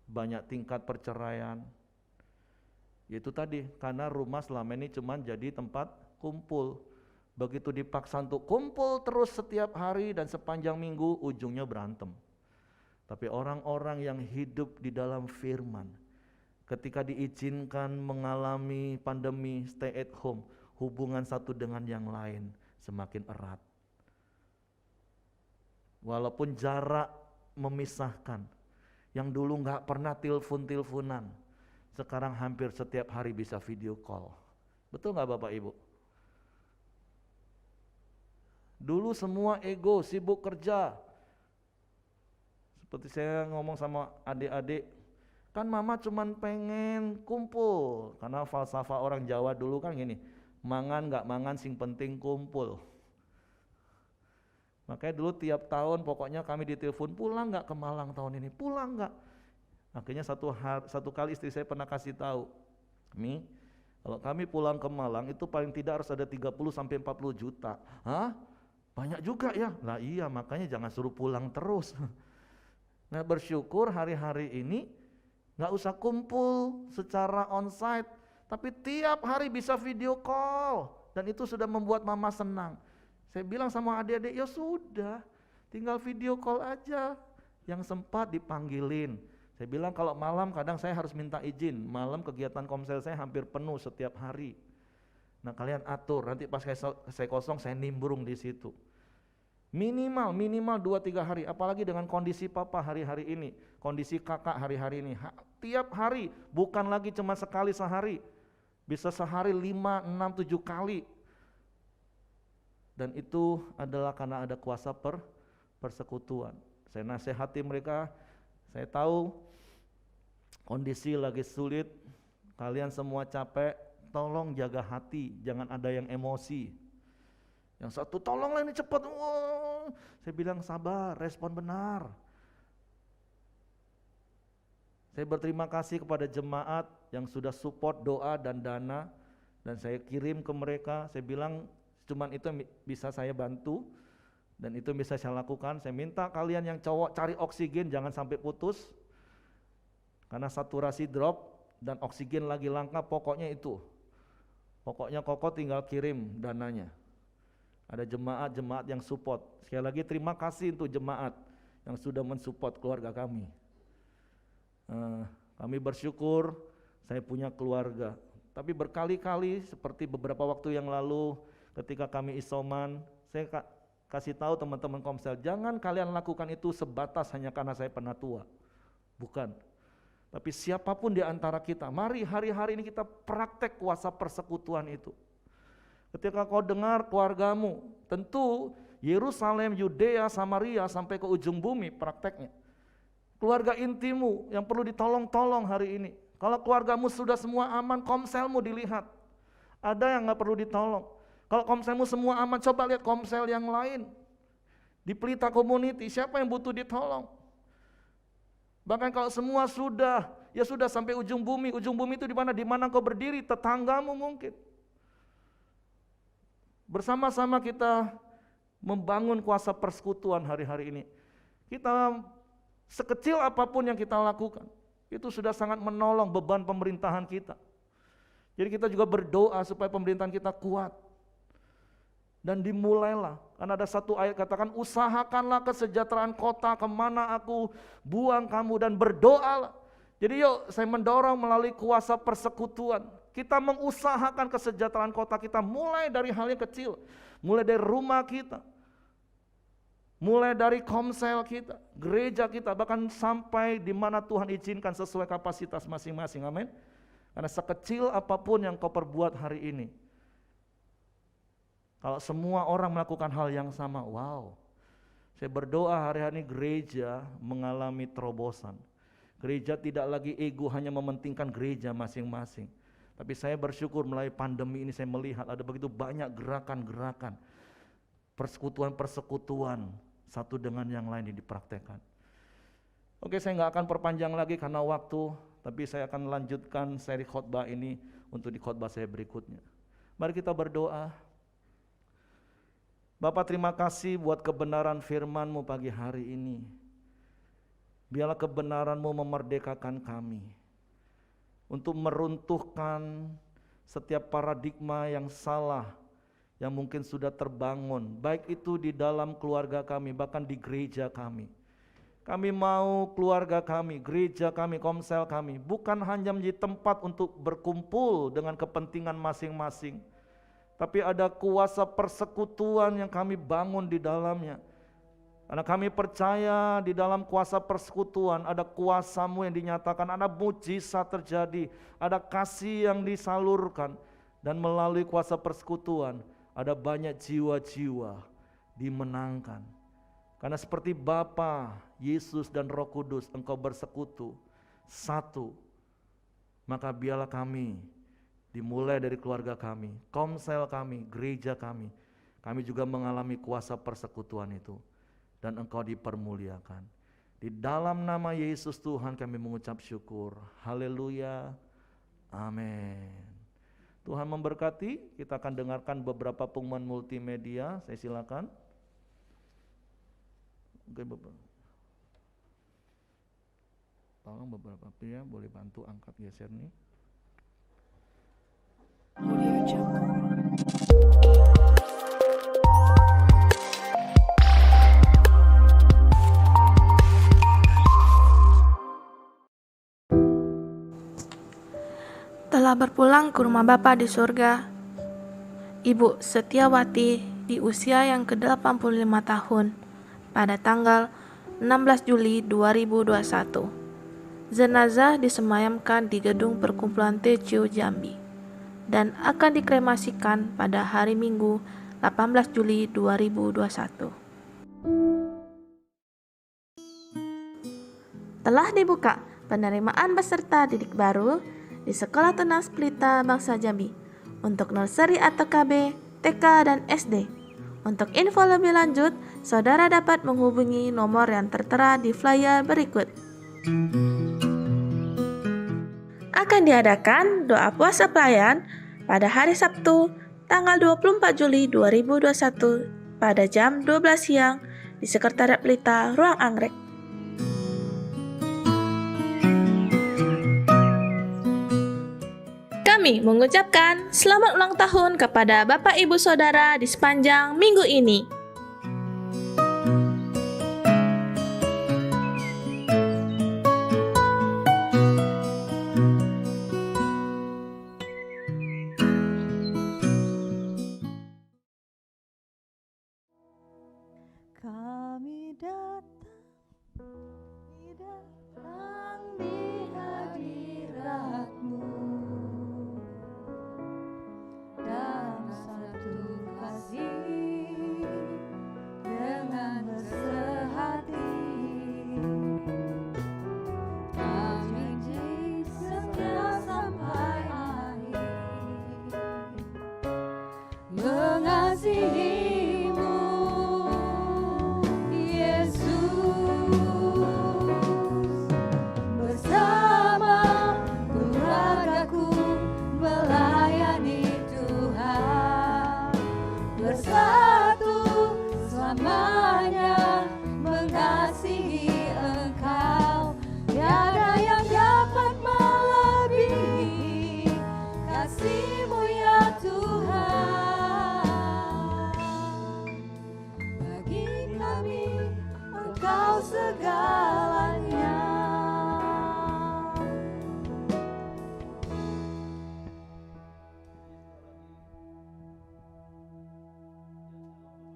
banyak tingkat perceraian. Yaitu tadi, karena rumah selama ini cuma jadi tempat kumpul. Begitu dipaksa untuk kumpul terus setiap hari dan sepanjang minggu, ujungnya berantem. Tapi orang-orang yang hidup di dalam firman, ketika diizinkan mengalami pandemi, stay at home, hubungan satu dengan yang lain semakin erat. Walaupun jarak memisahkan, yang dulu gak pernah telepon-teleponan, sekarang hampir setiap hari bisa video call. Betul gak Bapak Ibu? Dulu semua ego, sibuk kerja. Seperti saya ngomong sama adik-adik, kan mama cuman pengen kumpul. Karena falsafah orang Jawa dulu kan gini, mangan gak mangan sing penting kumpul. Makanya dulu tiap tahun pokoknya kami ditelepon, pulang gak ke Malang tahun ini, pulang gak? Akhirnya satu kali istri saya pernah kasih tahu, Mi, kalau kami pulang ke Malang itu paling tidak harus ada 30-40 juta. Hah? Banyak juga ya? Lah iya, makanya jangan suruh pulang terus. Nah bersyukur hari-hari ini gak usah kumpul secara onsite, tapi tiap hari bisa video call. Dan itu sudah membuat mama senang. Saya bilang sama adik-adik, ya sudah, tinggal video call aja. Yang sempat dipanggilin. Saya bilang kalau malam kadang saya harus minta izin. Malam kegiatan komsel saya hampir penuh setiap hari. Nah kalian atur, nanti pas saya kosong saya nimbrung di situ. Minimal 2-3 hari, apalagi dengan kondisi papa hari-hari ini, kondisi kakak hari-hari ini. Tiap hari, bukan lagi cuma sekali sehari, bisa sehari 5, 6, 7 kali. Dan itu adalah karena ada kuasa persekutuan. Saya nasihati mereka, saya tahu kondisi lagi sulit, kalian semua capek, tolong jaga hati, jangan ada yang emosi. Yang satu, tolonglah ini cepat. Wow. Saya bilang sabar, respon benar. Saya berterima kasih kepada jemaat yang sudah support doa dan dana, dan saya kirim ke mereka. Saya bilang cuman itu yang bisa saya bantu, dan itu yang bisa saya lakukan. Saya minta kalian yang cowok cari oksigen, jangan sampai putus, karena saturasi drop dan oksigen lagi langka. Pokoknya itu, pokoknya Koko tinggal kirim dananya. Ada jemaat-jemaat yang support. Sekali lagi terima kasih untuk jemaat yang sudah mensupport keluarga kami. Kami bersyukur saya punya keluarga. Tapi berkali-kali seperti beberapa waktu yang lalu ketika kami isoman, saya kasih tahu teman-teman komsel, jangan kalian lakukan itu sebatas hanya karena saya pernah tua. Bukan. Tapi siapapun di antara kita, mari hari-hari ini kita praktek kuasa persekutuan itu. Ketika kau dengar keluargamu, tentu Yerusalem, Yudea, Samaria sampai ke ujung bumi prakteknya. Keluarga intimu yang perlu ditolong-tolong hari ini. Kalau keluargamu sudah semua aman, komselmu dilihat. Ada yang gak perlu ditolong. Kalau komselmu semua aman, coba lihat komsel yang lain. Di Pelita Community, siapa yang butuh ditolong? Bahkan kalau semua sudah, ya sudah sampai ujung bumi. Ujung bumi itu di mana? Di mana kau berdiri, tetanggamu mungkin. Bersama-sama kita membangun kuasa persekutuan hari-hari ini. Kita sekecil apapun yang kita lakukan, itu sudah sangat menolong beban pemerintahan kita. Jadi kita juga berdoa supaya pemerintahan kita kuat. Dan dimulailah, karena ada satu ayat katakan, usahakanlah kesejahteraan kota kemana aku buang kamu, dan berdoalah. Jadi yuk saya mendorong melalui kuasa persekutuan, kita mengusahakan kesejahteraan kota kita mulai dari hal yang kecil, mulai dari rumah kita, mulai dari komsel kita, gereja kita, bahkan sampai di mana Tuhan izinkan sesuai kapasitas masing-masing, amin. Karena sekecil apapun yang kau perbuat hari ini, kalau semua orang melakukan hal yang sama, wow. Saya berdoa hari-hari ini gereja mengalami terobosan. Gereja tidak lagi ego hanya mementingkan gereja masing-masing. Tapi saya bersyukur melalui pandemi ini saya melihat ada begitu banyak gerakan-gerakan, persekutuan-persekutuan satu dengan yang lain yang dipraktekkan. Oke, saya nggak akan perpanjang lagi karena waktu, tapi saya akan lanjutkan seri khotbah ini untuk di khotbah saya berikutnya. Mari kita berdoa. Bapak, terima kasih buat kebenaran firman-Mu pagi hari ini. Biarlah kebenaran-Mu memerdekakan kami untuk meruntuhkan setiap paradigma yang salah yang mungkin sudah terbangun, baik itu di dalam keluarga kami, bahkan di gereja kami. Kami mau keluarga kami, gereja kami, komsel kami, bukan hanya menjadi tempat untuk berkumpul dengan kepentingan masing-masing, tapi ada kuasa persekutuan yang kami bangun di dalamnya. Karena kami percaya di dalam kuasa persekutuan ada kuasa-Mu yang dinyatakan, ada mujizat terjadi, ada kasih yang disalurkan, dan melalui kuasa persekutuan ada banyak jiwa-jiwa dimenangkan. Karena seperti Bapa, Yesus dan Roh Kudus Engkau bersekutu satu, maka biarlah kami dimulai dari keluarga kami, komsel kami, gereja kami juga mengalami kuasa persekutuan itu, dan Engkau dipermuliakan. Di dalam nama Yesus Tuhan kami mengucap syukur. Haleluya. Amin. Tuhan memberkati. Kita akan dengarkan beberapa pengumuman multimedia. Saya silakan. Oke, Bapak. Tolong beberapa pria boleh bantu angkat geser nih. Audio Jungle. Telah berpulang ke rumah Bapa di surga, Ibu Setiawati di usia yang ke-85 tahun pada tanggal 16 Juli 2021. Jenazah disemayamkan di Gedung Perkumpulan TCU Jambi dan akan dikremasikan pada hari Minggu 18 Juli 2021. Telah dibuka penerimaan peserta didik baru di Sekolah Tunas Pelita Bangsa Jambi untuk nursery atau KB, TK, dan SD. Untuk info lebih lanjut, saudara dapat menghubungi nomor yang tertera di flyer berikut. Akan diadakan doa puasa pelayan pada hari Sabtu, tanggal 24 Juli 2021 pada jam 12 siang di Sekretariat Pelita, Ruang Anggrek. Kami mengucapkan selamat ulang tahun kepada Bapak Ibu Saudara di sepanjang minggu ini. Kami datang di hadirat-Mu dalam satu kasih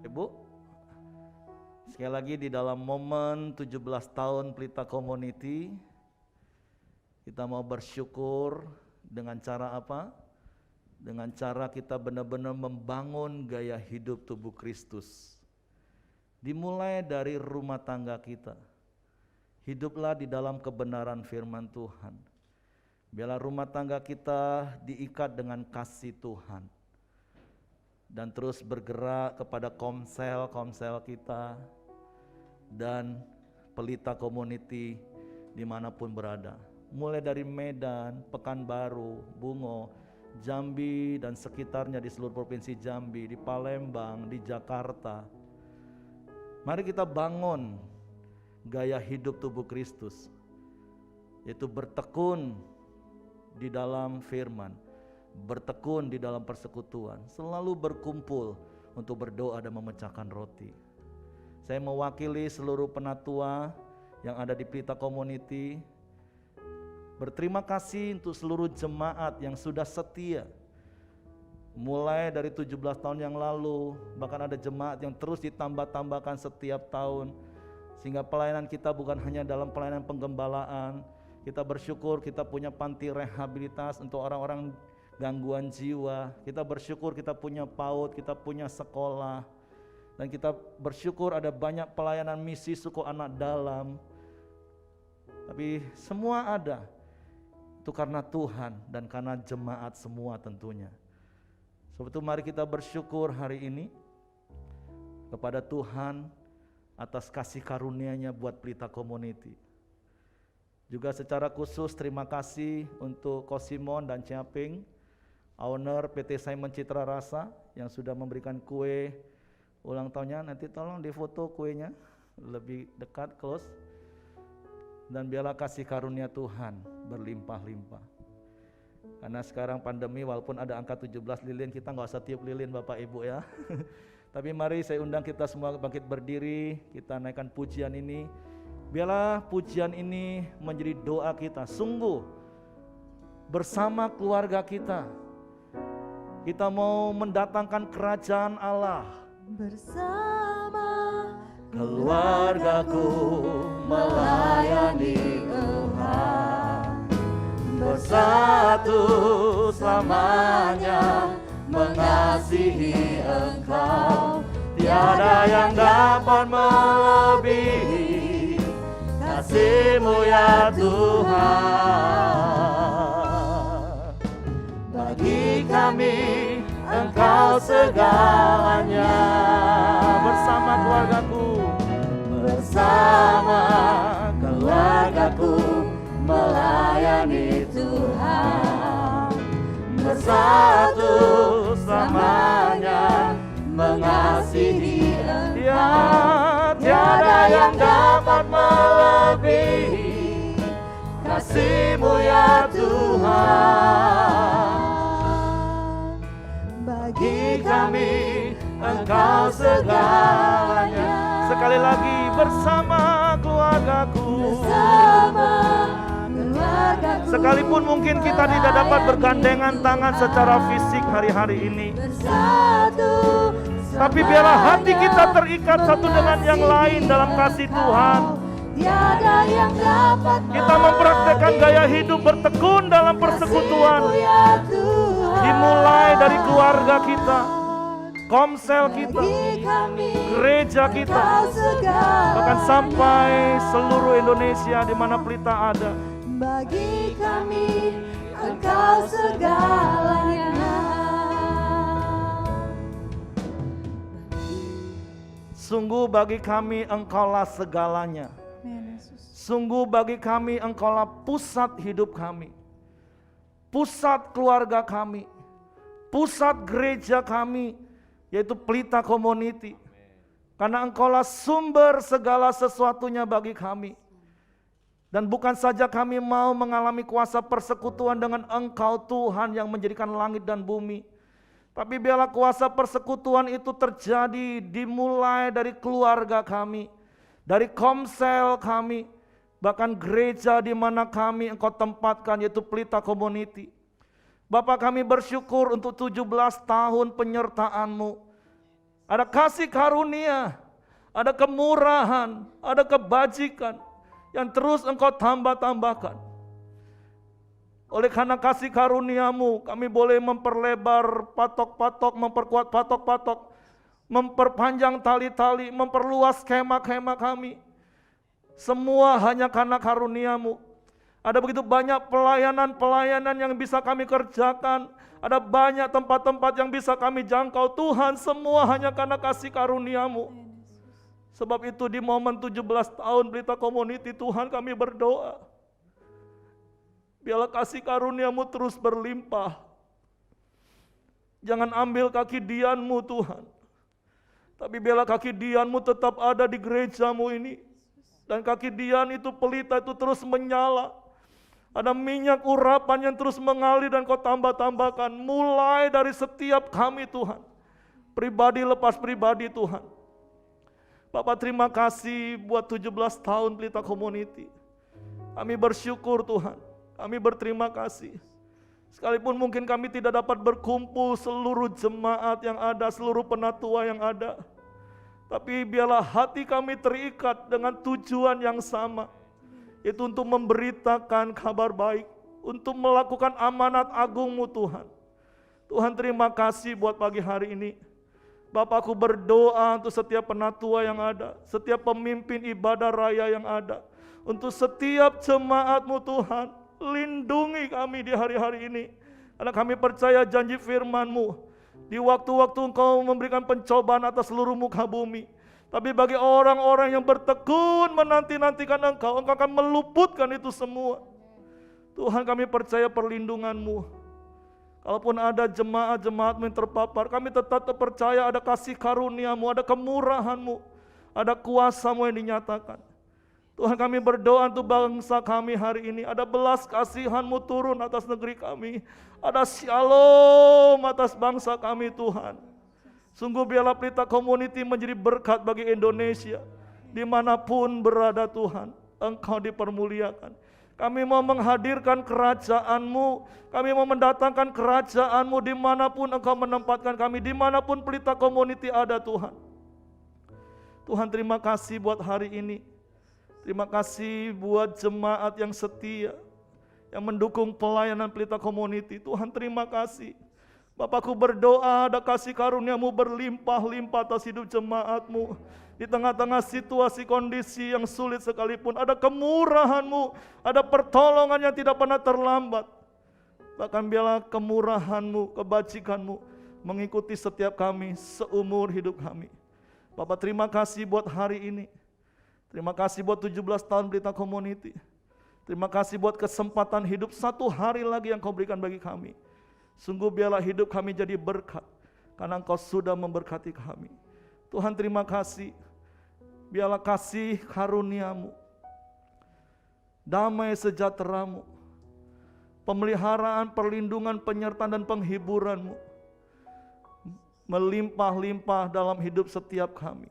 Ibu, sekali lagi di dalam momen 17 tahun Pelita Community, kita mau bersyukur dengan cara apa? Dengan cara kita benar-benar membangun gaya hidup tubuh Kristus. Dimulai dari rumah tangga kita. Hiduplah di dalam kebenaran firman Tuhan. Biarlah rumah tangga kita diikat dengan kasih Tuhan. Dan terus bergerak kepada komsel-komsel kita dan Pelita Community dimanapun berada. Mulai dari Medan, Pekanbaru, Bungo, Jambi dan sekitarnya di seluruh provinsi Jambi, di Palembang, di Jakarta. Mari kita bangun gaya hidup tubuh Kristus, yaitu bertekun di dalam firman, bertekun di dalam persekutuan, selalu berkumpul untuk berdoa dan memecahkan roti. Saya mewakili seluruh penatua yang ada di Pelita Community, berterima kasih untuk seluruh jemaat yang sudah setia. Mulai dari 17 tahun yang lalu, bahkan ada jemaat yang terus ditambah-tambahkan setiap tahun. Sehingga pelayanan kita bukan hanya dalam pelayanan penggembalaan. Kita bersyukur kita punya panti rehabilitas untuk orang-orang gangguan jiwa. Kita bersyukur kita punya PAUD, kita punya sekolah. Dan kita bersyukur ada banyak pelayanan misi suku anak dalam. Tapi semua ada. Itu karena Tuhan dan karena jemaat semua tentunya. Sebab itu mari kita bersyukur hari ini kepada Tuhan atas kasih karunia-Nya buat Pelita Community. Juga secara khusus terima kasih untuk Kosimon dan Ciaping, owner PT Simon Citra Rasa yang sudah memberikan kue ulang tahunnya. Nanti tolong difoto kuenya lebih dekat, close. Dan biarlah kasih karunia Tuhan berlimpah-limpah. Karena sekarang pandemi walaupun ada angka 17 lilin, kita nggak usah tiup lilin Bapak Ibu ya. Tapi mari saya undang kita semua bangkit berdiri, kita naikkan pujian ini. Biarlah pujian ini menjadi doa kita, sungguh bersama keluarga kita. Kita mau mendatangkan kerajaan Allah. Bersama Keluargaku melayani Tuhan, bersatu selamanya mengasihi Engkau. Tiada yang dapat melebihi kasih-Mu ya Tuhan. Bagi kami Engkau segalanya. Bersama keluargaku, bersama keluargaku melayani Tuhan, bersatu selamanya mengasihi Engkau. Tiada yang dapat melebihi kasih-Mu ya Tuhan. Bagi kami Engkau segalanya. Sekali lagi, bersama keluargaku. bersama keluargaku. Sekalipun mungkin kita tidak dapat bergandengan tangan secara fisik hari-hari ini, Bersatu, tapi biarlah hati kita terikat satu dengan yang lain dalam kasih Tuhan. tiada yang dapat Kita mempraktekkan gaya hidup bertekun dalam persekutuan. kasih-Mu ya Tuhan. Dimulai dari keluarga kita, komsel kita, Bagi kami gereja kita, Engkau segalanya. bahkan sampai seluruh Indonesia di mana Pelita ada. Bagi kami Engkau segalanya. Sungguh bagi kami Engkaulah segalanya. Sungguh bagi kami Engkaulah pusat hidup kami, pusat keluarga kami, pusat gereja kami, yaitu Pelita Community. Karena Engkaulah sumber segala sesuatunya bagi kami. Dan bukan saja kami mau mengalami kuasa persekutuan dengan Engkau Tuhan yang menjadikan langit dan bumi, tapi biarlah kuasa persekutuan itu terjadi dimulai dari keluarga kami, dari komsel kami, bahkan gereja di mana kami Engkau tempatkan, yaitu Pelita Community. Bapa, kami bersyukur untuk 17 tahun penyertaan-Mu. ada kasih karunia, ada kemurahan, ada kebajikan yang terus Engkau tambah-tambahkan. Oleh karena kasih karuniamu, kami boleh memperlebar patok-patok, memperkuat patok-patok, memperpanjang tali-tali, memperluas kemah-kemah kami. Semua hanya karena karuniamu. Ada begitu banyak pelayanan-pelayanan yang bisa kami kerjakan. Ada banyak tempat-tempat yang bisa kami jangkau. Tuhan, semua hanya karena kasih karuniamu. Sebab itu di momen 17 tahun Pelita Community, Tuhan, kami berdoa. Biarlah kasih karuniamu terus berlimpah. Jangan ambil kaki dianmu, Tuhan. Tapi biarlah kaki dianmu tetap ada di gerejamu ini. Dan kaki dian itu, pelita itu terus menyala. Ada minyak urapan yang terus mengalir dan Kau tambah-tambahkan. Mulai dari setiap kami, Tuhan. Pribadi lepas pribadi, Tuhan. Bapak, terima kasih buat 17 tahun Pelita Community. Kami bersyukur, Tuhan. Kami berterima kasih. Sekalipun mungkin kami tidak dapat berkumpul seluruh jemaat yang ada, seluruh penatua yang ada. Tapi biarlah hati kami terikat dengan tujuan yang sama. Itu untuk memberitakan kabar baik. Untuk melakukan amanat agung-Mu, Tuhan. Tuhan, terima kasih buat pagi hari ini. Bapakku berdoa untuk setiap penatua yang ada. Setiap pemimpin ibadah raya yang ada. Untuk setiap jemaat-Mu, Tuhan. Lindungi kami di hari-hari ini. Karena kami percaya janji firman-Mu. Di waktu-waktu Engkau memberikan pencobaan atas seluruh muka bumi. Tapi bagi orang-orang yang bertekun menanti-nantikan Engkau, Engkau akan meluputkan itu semua. Tuhan, kami percaya perlindungan-Mu. Kalaupun ada jemaat-jemaat yang terpapar, kami tetap percaya ada kasih karunia-Mu, ada kemurahan-Mu, ada kuasa-Mu yang dinyatakan. Tuhan, kami berdoa untuk bangsa kami hari ini. Ada belas kasihan-Mu turun atas negeri kami. Ada shalom atas bangsa kami, Tuhan. Sungguh biarlah Pelita Community menjadi berkat bagi Indonesia. Dimanapun berada, Tuhan, Engkau dipermuliakan. Kami mau menghadirkan kerajaan-Mu. Kami mau mendatangkan kerajaan-Mu dimanapun Engkau menempatkan kami. Dimanapun Pelita Community ada, Tuhan. Tuhan, terima kasih buat hari ini. Terima kasih buat jemaat yang setia, yang mendukung pelayanan Pelita Community. Tuhan, terima kasih. Bapakku berdoa ada kasih karunia-Mu berlimpah-limpah atas hidup jemaat-Mu. Di tengah-tengah situasi kondisi yang sulit sekalipun, ada kemurahan-Mu, ada pertolongan yang tidak pernah terlambat. Bahkan biarlah kemurahan-Mu, kebajikan-Mu mengikuti setiap kami seumur hidup kami. Bapak, terima kasih buat hari ini. Terima kasih buat 17 tahun Pelita Community. Terima kasih buat kesempatan hidup satu hari lagi yang Kau berikan bagi kami. Sungguh biarlah hidup kami jadi berkat, karena Engkau sudah memberkati kami. Tuhan, terima kasih. Biarlah kasih karunia-Mu, damai sejahtera-Mu, pemeliharaan, perlindungan, penyertaan dan penghiburan-Mu melimpah-limpah dalam hidup setiap kami.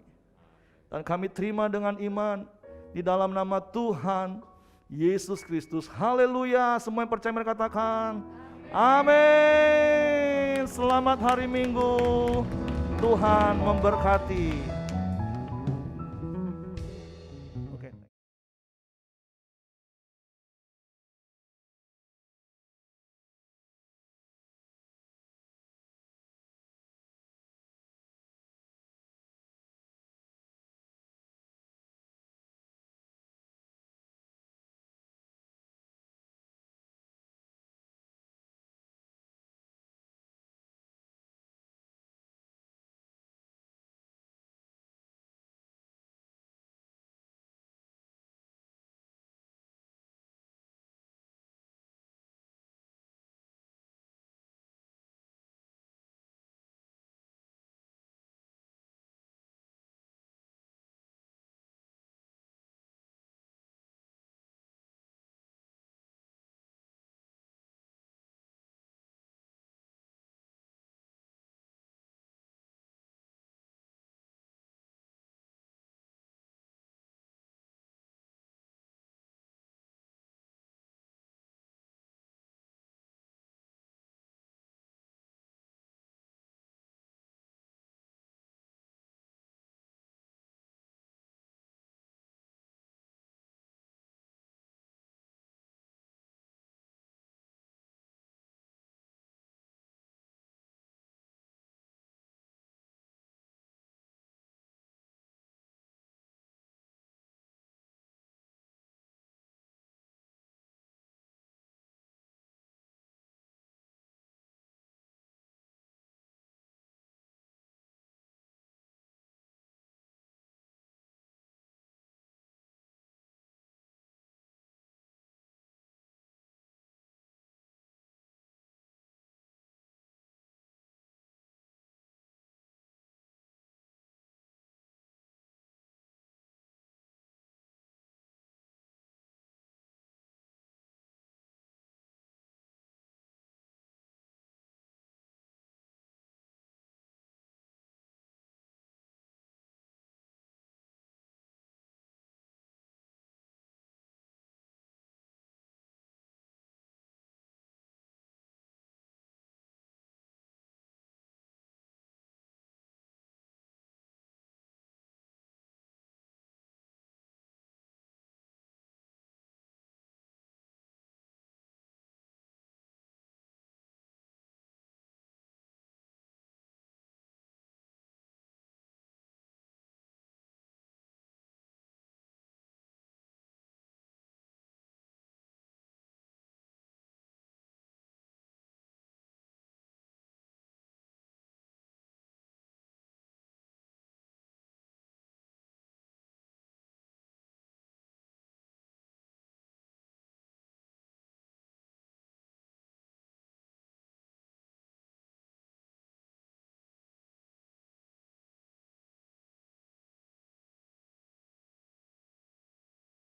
Dan kami terima dengan iman di dalam nama Tuhan Yesus Kristus. Haleluya. Semua yang percaya mereka katakan amin. Selamat hari Minggu. Tuhan memberkati.